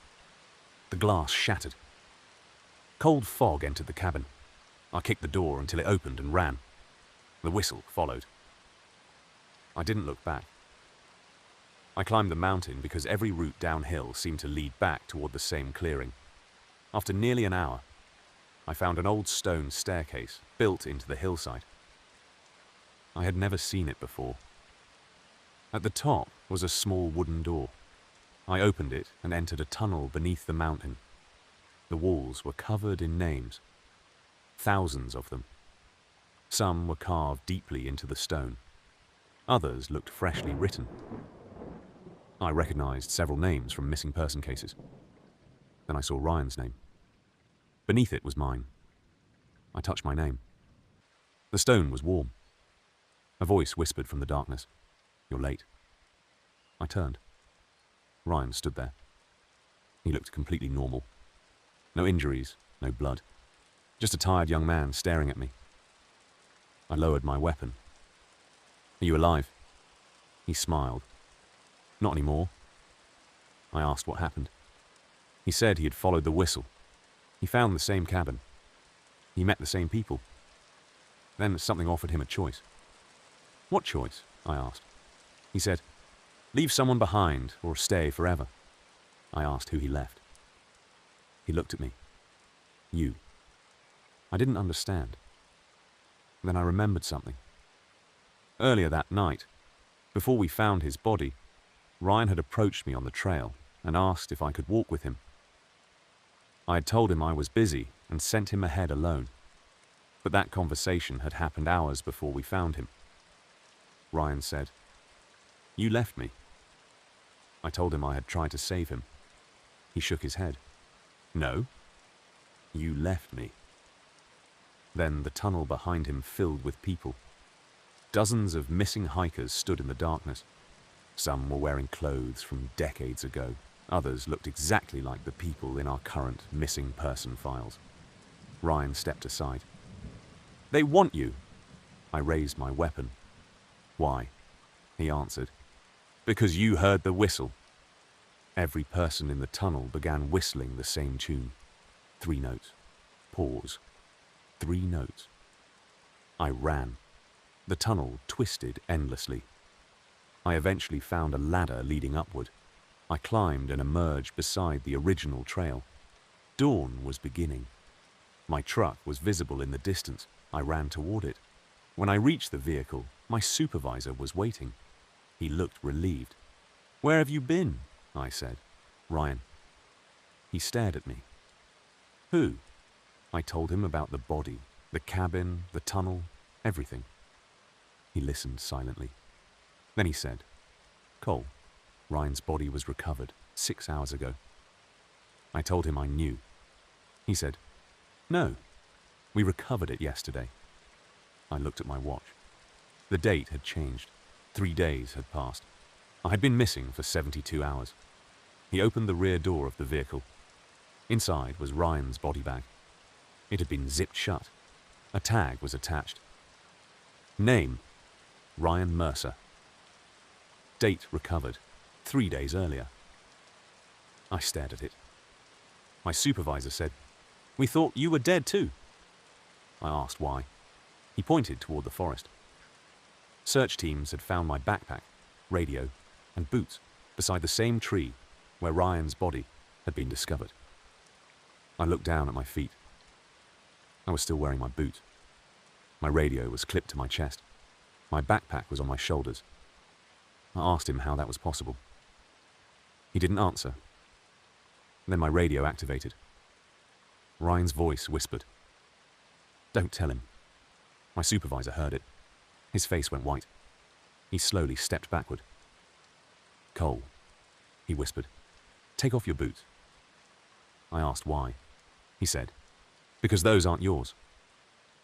Speaker 1: The glass shattered. Cold fog entered the cabin. I kicked the door until it opened and ran. The whistle followed. I didn't look back. I climbed the mountain because every route downhill seemed to lead back toward the same clearing. After nearly an hour, I found an old stone staircase built into the hillside. I had never seen it before. At the top was a small wooden door. I opened it and entered a tunnel beneath the mountain. The walls were covered in names. thousands of them. Some were carved deeply into the stone. Others looked freshly written. I recognized several names from missing person cases. Then I saw Ryan's name. Beneath it was mine. I touched my name. The stone was warm. A voice whispered from the darkness, "You're late." I turned. Ryan stood there. He looked completely normal. No injuries, no blood. Just a tired young man staring at me. I lowered my weapon. "Are you alive?" He smiled. "Not anymore." I asked what happened. He said he had followed the whistle. He found the same cabin. He met the same people. Then something offered him a choice. "What choice?" I asked. He said, "Leave someone behind or stay forever." I asked who he left. He looked at me. "You." I didn't understand. Then I remembered something. Earlier that night, before we found his body, Ryan had approached me on the trail and asked if I could walk with him. I had told him I was busy and sent him ahead alone. But that conversation had happened hours before we found him. Ryan said, "You left me." I told him I had tried to save him. He shook his head. "No, you left me." Then the tunnel behind him filled with people. Dozens of missing hikers stood in the darkness. Some were wearing clothes from decades ago. Others looked exactly like the people in our current missing person files. Ryan stepped aside. "They want you." I raised my weapon. "Why?" He answered. "Because you heard the whistle." Every person in the tunnel began whistling the same tune. 3 notes. Pause. 3 notes. I ran. The tunnel twisted endlessly. I eventually found a ladder leading upward. I climbed and emerged beside the original trail. Dawn was beginning. My truck was visible in the distance. I ran toward it. When I reached the vehicle, my supervisor was waiting. He looked relieved. "Where have you been?" I said. "Ryan." He stared at me. "Who?" I told him about the body, the cabin, the tunnel, everything. He listened silently. Then he said, "Cole, Ryan's body was recovered 6 hours ago." I told him I knew. He said, "No, we recovered it yesterday." I looked at my watch. The date had changed. 3 days had passed. I had been missing for 72 hours. He opened the rear door of the vehicle. Inside was Ryan's body bag. It had been zipped shut. A tag was attached. Name: Ryan Mercer. Date recovered 3 days earlier. I stared at it. My supervisor said, "We thought you were dead too." I asked why. He pointed toward the forest. Search teams had found my backpack, radio, and boots beside the same tree where Ryan's body had been discovered. I looked down at my feet. I was still wearing my boot. My radio was clipped to my chest. My backpack was on my shoulders. I asked him how that was possible. He didn't answer. Then my radio activated. Ryan's voice whispered, "Don't tell him." My supervisor heard it. His face went white. He slowly stepped backward. "Cole," he whispered, "take off your boots." I asked why. He said, "Because those aren't yours."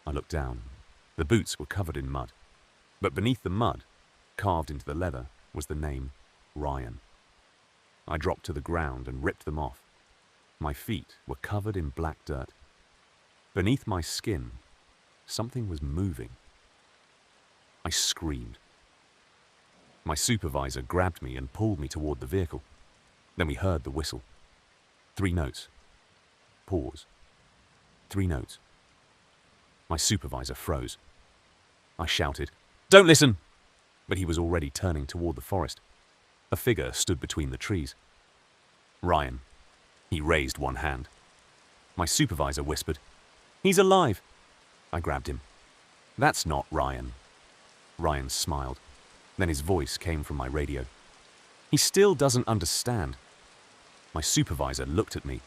Speaker 1: I looked down. The boots were covered in mud. But beneath the mud, carved into the leather, was the name Ryan. I dropped to the ground and ripped them off. My feet were covered in black dirt. Beneath my skin, something was moving. I screamed. My supervisor grabbed me and pulled me toward the vehicle. Then we heard the whistle. 3 notes. Pause. 3 notes. My supervisor froze. I shouted, "Don't listen!" But he was already turning toward the forest. A figure stood between the trees. "Ryan." He raised one hand. My supervisor whispered, "He's alive." I grabbed him. "That's not Ryan." Ryan smiled. Then his voice came from my radio. "He still doesn't understand." My supervisor looked at me.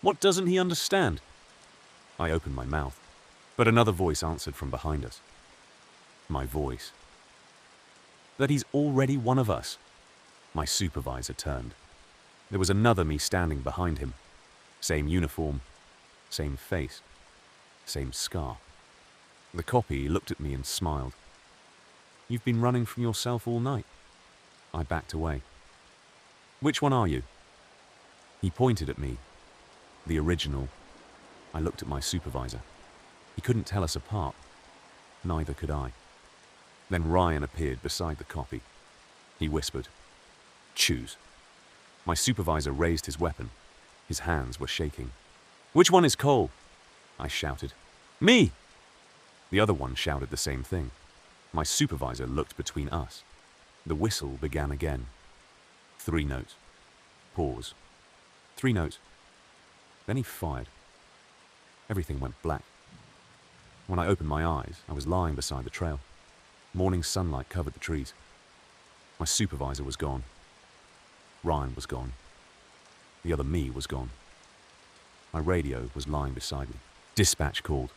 Speaker 1: "What doesn't he understand?" I opened my mouth. But another voice answered from behind us. My voice. That he's already one of us. My supervisor turned. There was another me standing behind him. Same uniform, same face, same scar. The copy looked at me and smiled. You've been running from yourself all night. I backed away. Which one are you? He pointed at me. The original. I looked at my supervisor. He couldn't tell us apart. Neither could I. Then Ryan appeared beside the copy. He whispered, "Choose." My supervisor raised his weapon. His hands were shaking. "Which one is Cole?" I shouted. "Me!" The other one shouted the same thing. My supervisor looked between us. The whistle began again. 3 notes. Pause. 3 notes. Then he fired. Everything went black. When I opened my eyes, I was lying beside the trail. Morning sunlight covered the trees. My supervisor was gone. Ryan was gone. The other me was gone. My radio was lying beside me. Dispatch called.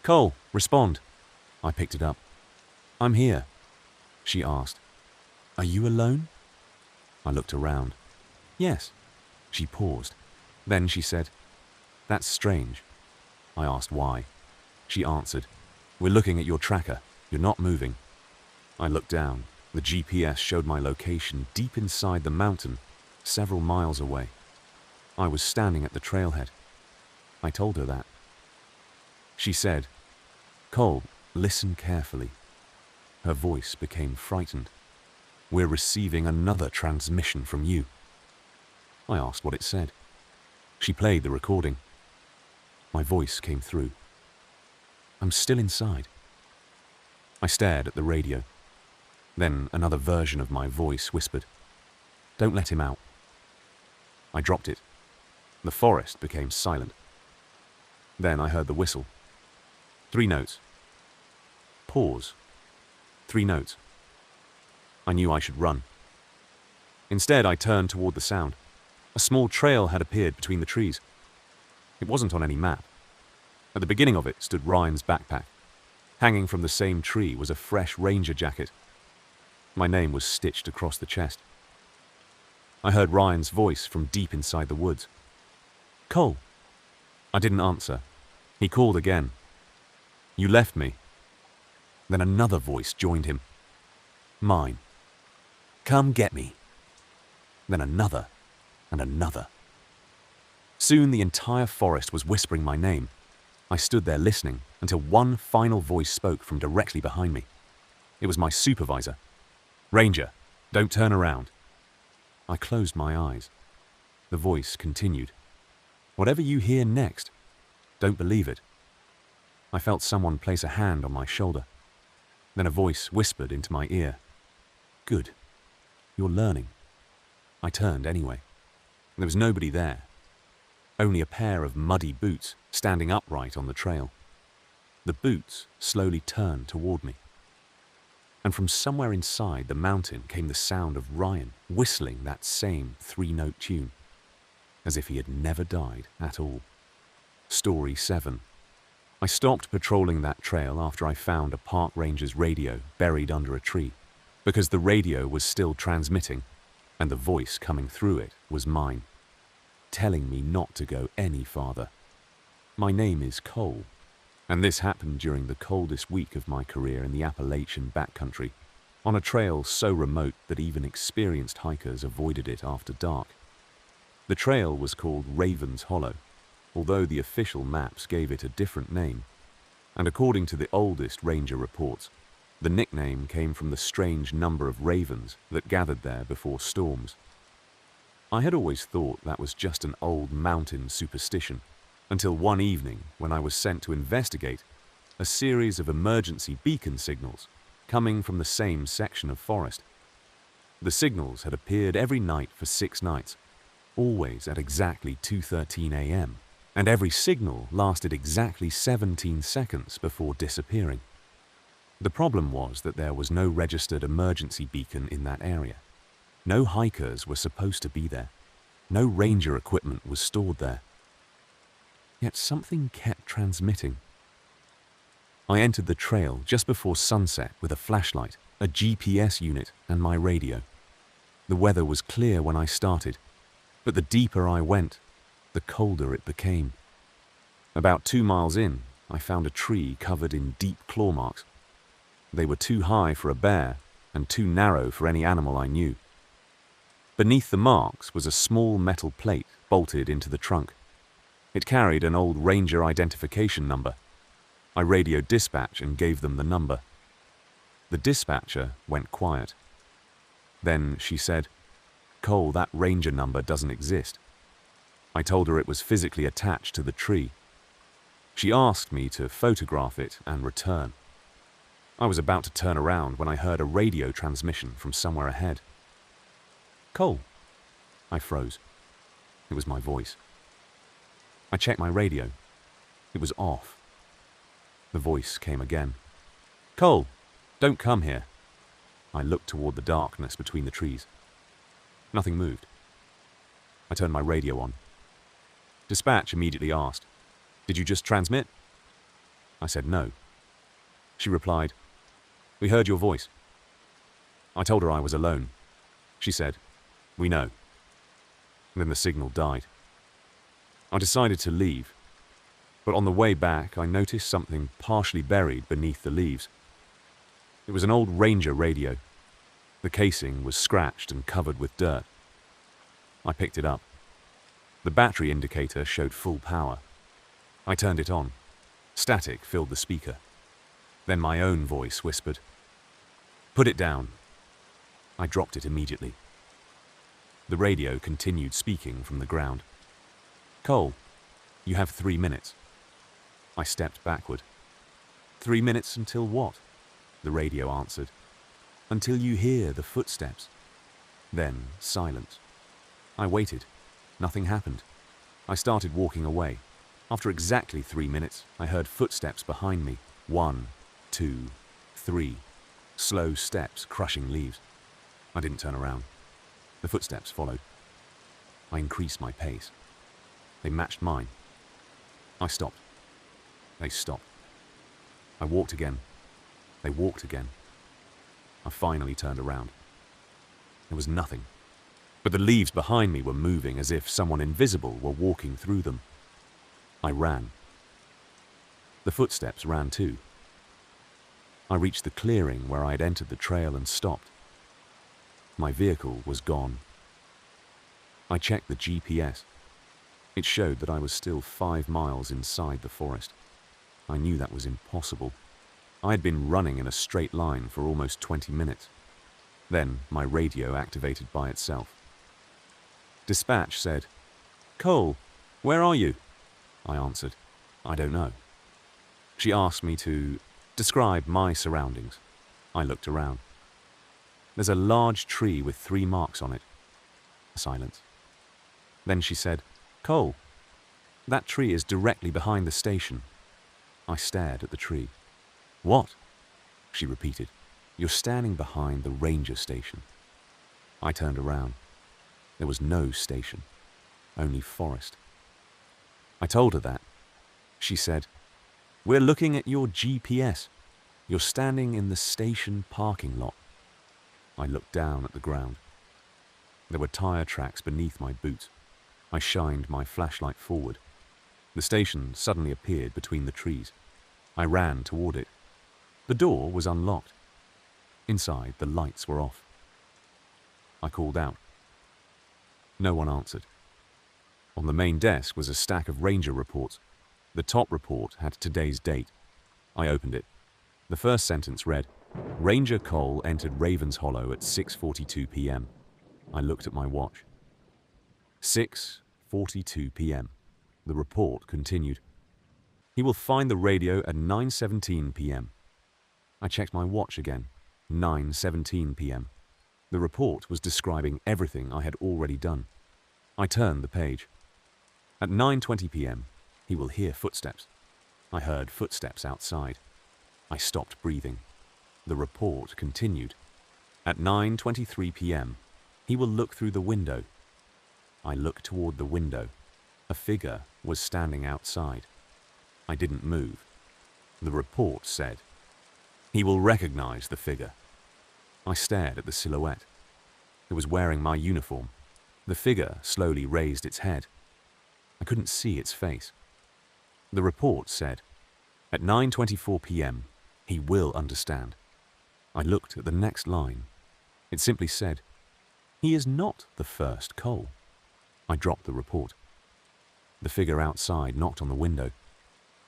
Speaker 1: "Cole, respond." I picked it up. "I'm here," she asked. "Are you alone?" I looked around. "Yes." She paused. Then she said, "That's strange." I asked why. She answered, "We're looking at your tracker. You're not moving." I looked down. The GPS showed my location deep inside the mountain, several miles away. I was standing at the trailhead. I told her that. She said, "Cole, listen carefully." Her voice became frightened. "We're receiving another transmission from you." I asked what it said. She played the recording. My voice came through. "I'm still inside." I stared at the radio. Then another version of my voice whispered, "Don't let him out." I dropped it. The forest became silent. Then I heard the whistle. 3 notes. Pause. 3 notes. I knew I should run. Instead, I turned toward the sound. A small trail had appeared between the trees. It wasn't on any map. At the beginning of it stood Ryan's backpack. Hanging from the same tree was a fresh ranger jacket. My name was stitched across the chest. I heard Ryan's voice from deep inside the woods. "Cole." I didn't answer. He called again. "You left me." Then another voice joined him. Mine. "Come get me." Then another and another. Soon the entire forest was whispering my name. I stood there listening until one final voice spoke from directly behind me. It was my supervisor. "Ranger, don't turn around." I closed my eyes. The voice continued. "Whatever you hear next, don't believe it." I felt someone place a hand on my shoulder. Then a voice whispered into my ear. "Good. You're learning." I turned anyway. There was nobody there. Only a pair of muddy boots standing upright on the trail. The boots slowly turned toward me. And from somewhere inside the mountain came the sound of Ryan whistling that same 3-note tune, as if he had never died at all. Story 7. I stopped patrolling that trail after I found a park ranger's radio buried under a tree, because the radio was still transmitting, and the voice coming through it was mine, telling me not to go any farther. My name is Cole, and this happened during the coldest week of my career in the Appalachian backcountry, on a trail so remote that even experienced hikers avoided it after dark. The trail was called Raven's Hollow, although the official maps gave it a different name, and according to the oldest ranger reports, the nickname came from the strange number of ravens that gathered there before storms. I had always thought that was just an old mountain superstition, until one evening when I was sent to investigate a series of emergency beacon signals coming from the same section of forest. The signals had appeared every night for 6 nights, always at exactly 2:13 a.m., and every signal lasted exactly 17 seconds before disappearing. The problem was that there was no registered emergency beacon in that area. No hikers were supposed to be there. No ranger equipment was stored there. Yet something kept transmitting. I entered the trail just before sunset with a flashlight, a GPS unit, and my radio. The weather was clear when I started, but the deeper I went, the colder it became. About 2 miles in, I found a tree covered in deep claw marks. They were too high for a bear and too narrow for any animal I knew. Beneath the marks was a small metal plate bolted into the trunk. It carried an old ranger identification number. I radioed dispatch and gave them the number. The dispatcher went quiet. Then she said, "Cole, that ranger number doesn't exist." I told her it was physically attached to the tree. She asked me to photograph it and return. I was about to turn around when I heard a radio transmission from somewhere ahead. "Cole." I froze. It was my voice. I checked my radio. It was off. The voice came again. "Cole, don't come here." I looked toward the darkness between the trees. Nothing moved. I turned my radio on. Dispatch immediately asked, "Did you just transmit?" I said no. She replied, "We heard your voice." I told her I was alone. She said, "We know." Then the signal died. I decided to leave, but on the way back I noticed something partially buried beneath the leaves. It was an old Ranger radio. The casing was scratched and covered with dirt. I picked it up. The battery indicator showed full power. I turned it on. Static filled the speaker. Then my own voice whispered, "Put it down." I dropped it immediately. The radio continued speaking from the ground. "Cole, you have 3 minutes." I stepped backward. 3 minutes until what?" the radio answered. "Until you hear the footsteps." Then silence. I waited. Nothing happened. I started walking away. After exactly 3 minutes, I heard footsteps behind me. 1, 2, 3. Slow steps crushing leaves. I didn't turn around. The footsteps followed. I increased my pace. They matched mine. I stopped. They stopped. I walked again. They walked again. I finally turned around. There was nothing, but the leaves behind me were moving as if someone invisible were walking through them. I ran. The footsteps ran too. I reached the clearing where I had entered the trail and stopped. My vehicle was gone. I checked the GPS. It showed that I was still 5 miles inside the forest. I knew that was impossible. I had been running in a straight line for almost 20 minutes. Then my radio activated by itself. Dispatch said, "Cole, where are you?" I answered, "I don't know." She asked me to describe my surroundings. I looked around. "There's a large tree with 3 marks on it." A silence. Then she said, "Cole, that tree is directly behind the station." I stared at the tree. "What?" she repeated. "You're standing behind the ranger station." I turned around. There was no station, only forest. I told her that. She said, "We're looking at your GPS. You're standing in the station parking lot." I looked down at the ground. There were tire tracks beneath my boots. I shined my flashlight forward. The station suddenly appeared between the trees. I ran toward it. The door was unlocked. Inside, the lights were off. I called out. No one answered. On the main desk was a stack of ranger reports. The top report had today's date. I opened it. The first sentence read, "Ranger Cole entered Ravens Hollow at 6:42 p.m. I looked at my watch. 6:42 p.m. The report continued. "He will find the radio at 9:17 p.m. I checked my watch again. 9:17 p.m. The report was describing everything I had already done. I turned the page. At 9:20 p.m., he will hear footsteps. I heard footsteps outside. I stopped breathing. The report continued. At 9:23 p.m., he will look through the window. I looked toward the window. A figure was standing outside. I didn't move. The report said, "He will recognize the figure." I stared at the silhouette. It was wearing my uniform. The figure slowly raised its head. I couldn't see its face. The report said, "At 9:24 p.m., he will understand." I looked at the next line. It simply said, "He is not the first Cole." I dropped the report. The figure outside knocked on the window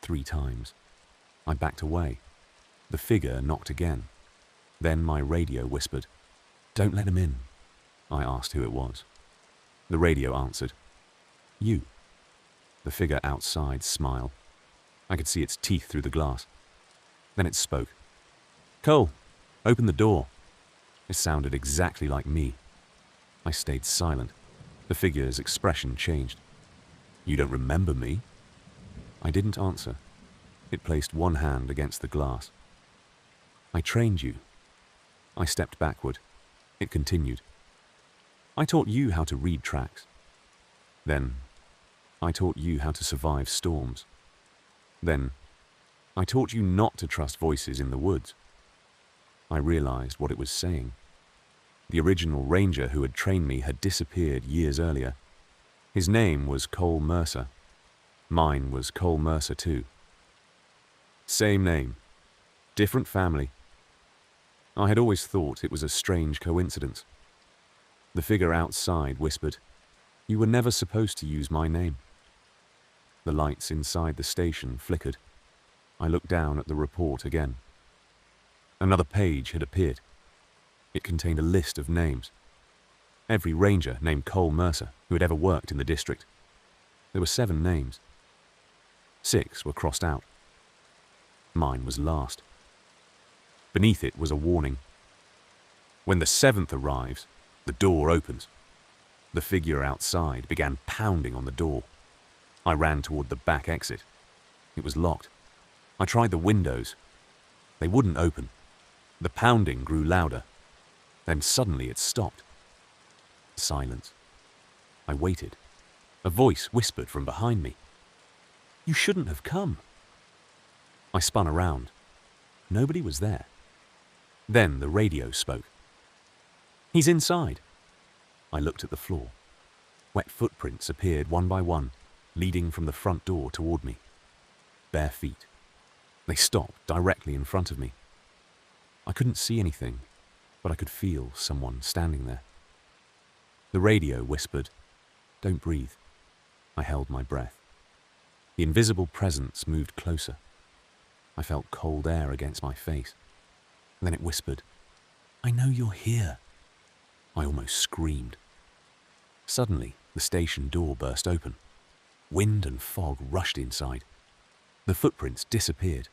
Speaker 1: 3 times. I backed away. The figure knocked again. Then my radio whispered, "Don't let him in." I asked who it was. The radio answered, "You." The figure outside smiled. I could see its teeth through the glass. Then it spoke. "Cole, open the door." It sounded exactly like me. I stayed silent. The figure's expression changed. "You don't remember me?" I didn't answer. It placed one hand against the glass. "I trained you." I stepped backward. It continued. "I taught you how to read tracks. Then, I taught you how to survive storms. Then, I taught you not to trust voices in the woods." I realized what it was saying. The original ranger who had trained me had disappeared years earlier. His name was Cole Mercer. Mine was Cole Mercer too. Same name, different family. I had always thought it was a strange coincidence. The figure outside whispered, "You were never supposed to use my name." The lights inside the station flickered. I looked down at the report again. Another page had appeared. It contained a list of names. Every ranger named Cole Mercer who had ever worked in the district. There were 7 names. 6 were crossed out. Mine was last. Beneath it was a warning. "When the 7th arrives, the door opens." The figure outside began pounding on the door. I ran toward the back exit. It was locked. I tried the windows. They wouldn't open. The pounding grew louder. Then suddenly it stopped. Silence. I waited. A voice whispered from behind me, "You shouldn't have come." I spun around. Nobody was there. Then the radio spoke. "He's inside." I looked at the floor. Wet footprints appeared one by one, leading from the front door toward me. Bare feet. They stopped directly in front of me. I couldn't see anything, but I could feel someone standing there. The radio whispered, "Don't breathe." I held my breath. The invisible presence moved closer. I felt cold air against my face. Then it whispered, "I know you're here." I almost screamed. Suddenly, the station door burst open. Wind and fog rushed inside. The footprints disappeared.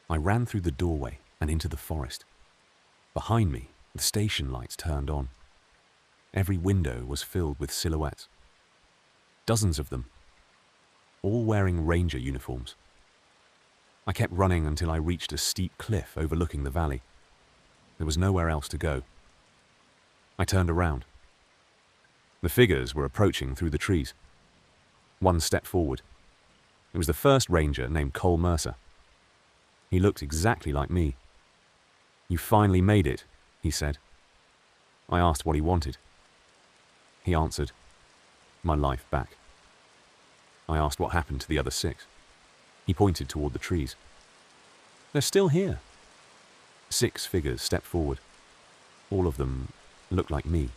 Speaker 1: I ran through the doorway and into the forest. Behind me, the station lights turned on. Every window was filled with silhouettes. Dozens of them, all wearing ranger uniforms. I kept running until I reached a steep cliff overlooking the valley. There was nowhere else to go. I turned around. The figures were approaching through the trees. One stepped forward. It was the first ranger named Cole Mercer. He looked exactly like me. "You finally made it," he said. I asked what he wanted. He answered, "My life back." I asked what happened to the other 6. He pointed toward the trees. "They're still here." 6 figures stepped forward. All of them looked like me.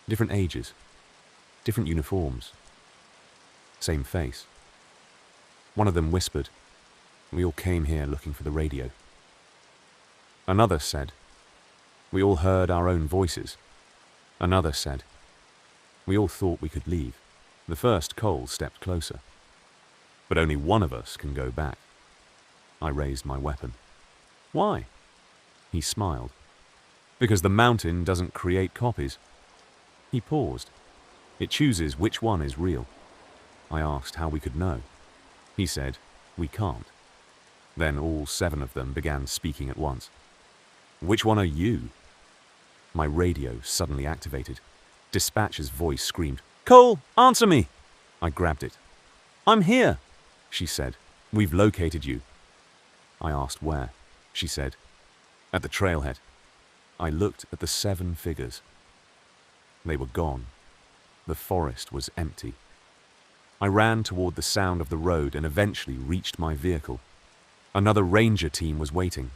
Speaker 1: Different ages, different uniforms, same face. One of them whispered, "We all came here looking for the radio." Another said, "We all heard our own voices." Another said, "We all thought we could leave." The first Cole stepped closer. "But only one of us can go back." I raised my weapon. "Why?" He smiled. "Because the mountain doesn't create copies." He paused. "It chooses which one is real." I asked how we could know. He said, "We can't." Then all 7 of them began speaking at once. "Which one are you?" My radio suddenly activated. Dispatcher's voice screamed, "Cole, answer me!" I grabbed it. "I'm here," she said. "We've located you." I asked where. She said, "At the trailhead." I looked at the 7 figures. They were gone. The forest was empty. I ran toward the sound of the road and eventually reached my vehicle. Another ranger team was waiting.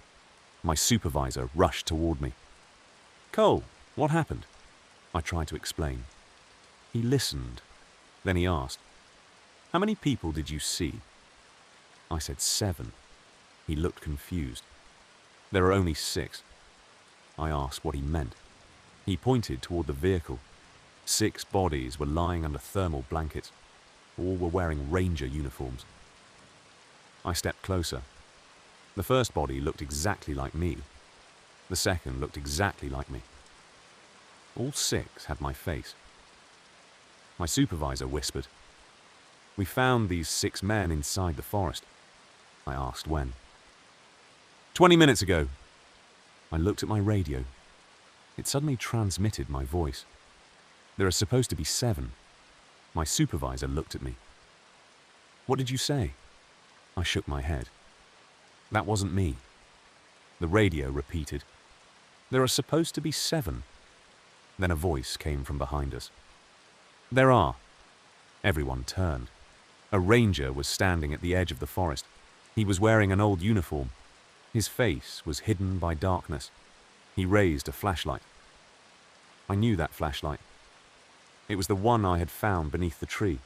Speaker 1: My supervisor rushed toward me. "Cole, what happened?" I tried to explain. He listened. Then he asked, "How many people did you see?" I said 7. He looked confused. "There are only 6. I asked what he meant. He pointed toward the vehicle. 6 bodies were lying under thermal blankets. All were wearing ranger uniforms. I stepped closer. The first body looked exactly like me. The second looked exactly like me. All 6 had my face. My supervisor whispered, "We found these 6 men inside the forest." I asked when. 20 minutes ago." I looked at my radio. It suddenly transmitted my voice. "There are supposed to be 7. My supervisor looked at me. "What did you say?" I shook my head. That wasn't me. The radio repeated, "There are supposed to be 7. Then a voice came from behind us. "There are." Everyone turned. A ranger was standing at the edge of the forest. He was wearing an old uniform. His face was hidden by darkness. He raised a flashlight. I knew that flashlight. It was the one I had found beneath the tree.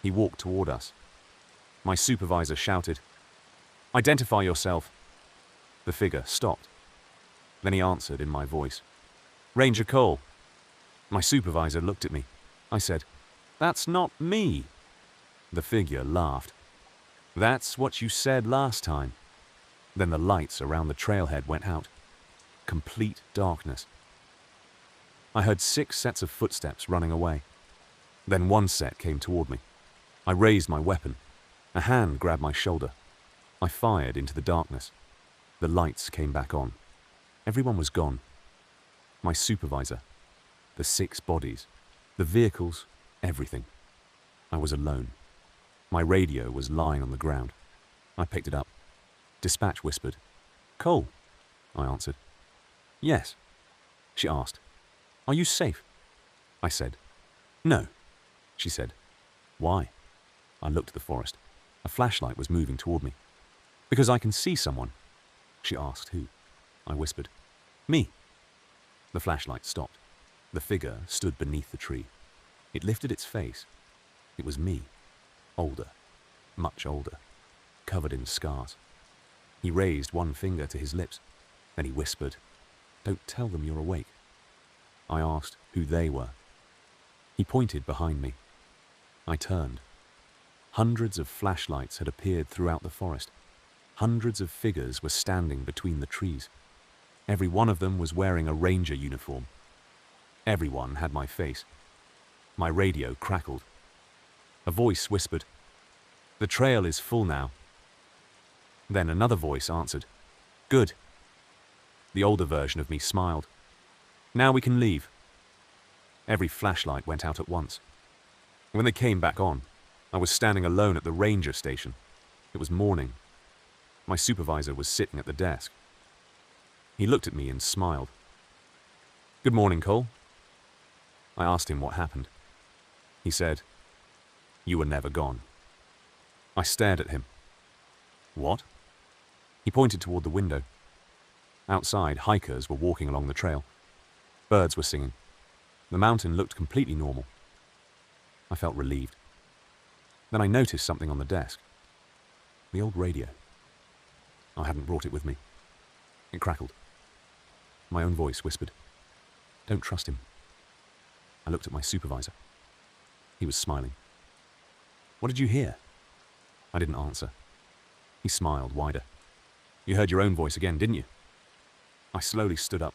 Speaker 1: He walked toward us. My supervisor shouted, "Identify yourself." The figure stopped. Then he answered in my voice, "Ranger Cole." My supervisor looked at me. I said, "That's not me." The figure laughed. "That's what you said last time." Then the lights around the trailhead went out. Complete darkness. I heard 6 sets of footsteps running away. Then one set came toward me. I raised my weapon. A hand grabbed my shoulder. I fired into the darkness. The lights came back on. Everyone was gone. My supervisor, the 6 bodies, the vehicles, everything. I was alone. My radio was lying on the ground. I picked it up. Dispatch whispered, "Cole." I answered. "Yes." She asked, "Are you safe?" I said, "No." She said, "Why?" I looked at the forest. A flashlight was moving toward me. "Because I can see someone." She asked, "Who?" I whispered, "Me." The flashlight stopped. The figure stood beneath the tree. It lifted its face. It was me. Older. Much older. Covered in scars. He raised one finger to his lips. Then he whispered, "Don't tell them you're awake." I asked who they were. He pointed behind me. I turned. Hundreds of flashlights had appeared throughout the forest. Hundreds of figures were standing between the trees. Every one of them was wearing a ranger uniform. Everyone had my face. My radio crackled. A voice whispered, "The trail is full now." Then another voice answered, "Good." The older version of me smiled. "Now we can leave." Every flashlight went out at once. When they came back on, I was standing alone at the ranger station. It was morning. My supervisor was sitting at the desk. He looked at me and smiled. "Good morning, Cole." I asked him what happened. He said, "You were never gone." I stared at him. "What?" He pointed toward the window. Outside, hikers were walking along the trail. Birds were singing. The mountain looked completely normal. I felt relieved. Then I noticed something on the desk. The old radio. I hadn't brought it with me. It crackled. My own voice whispered, "Don't trust him." I looked at my supervisor. He was smiling. "What did you hear?" I didn't answer. He smiled wider. "You heard your own voice again, didn't you?" I slowly stood up.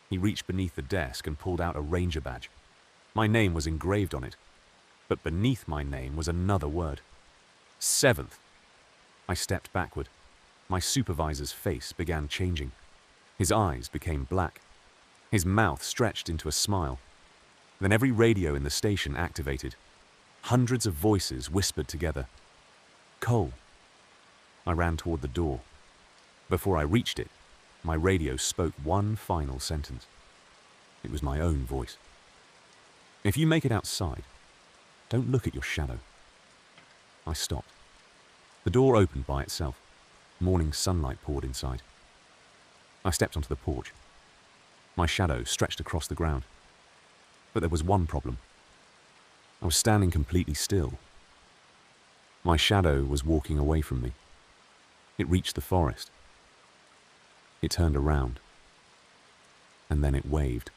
Speaker 1: He reached beneath the desk and pulled out a ranger badge. My name was engraved on it, but beneath my name was another word. 7th. I stepped backward. My supervisor's face began changing. His eyes became black. His mouth stretched into a smile. Then every radio in the station activated. Hundreds of voices whispered together. Cole. I ran toward the door. Before I reached it, my radio spoke one final sentence. It was my own voice. If you make it outside, don't look at your shadow. I stopped. The door opened by itself. Morning sunlight poured inside. I stepped onto the porch. My shadow stretched across the ground. But there was one problem. I was standing completely still. My shadow was walking away from me. It reached the forest. It turned around. And then it waved.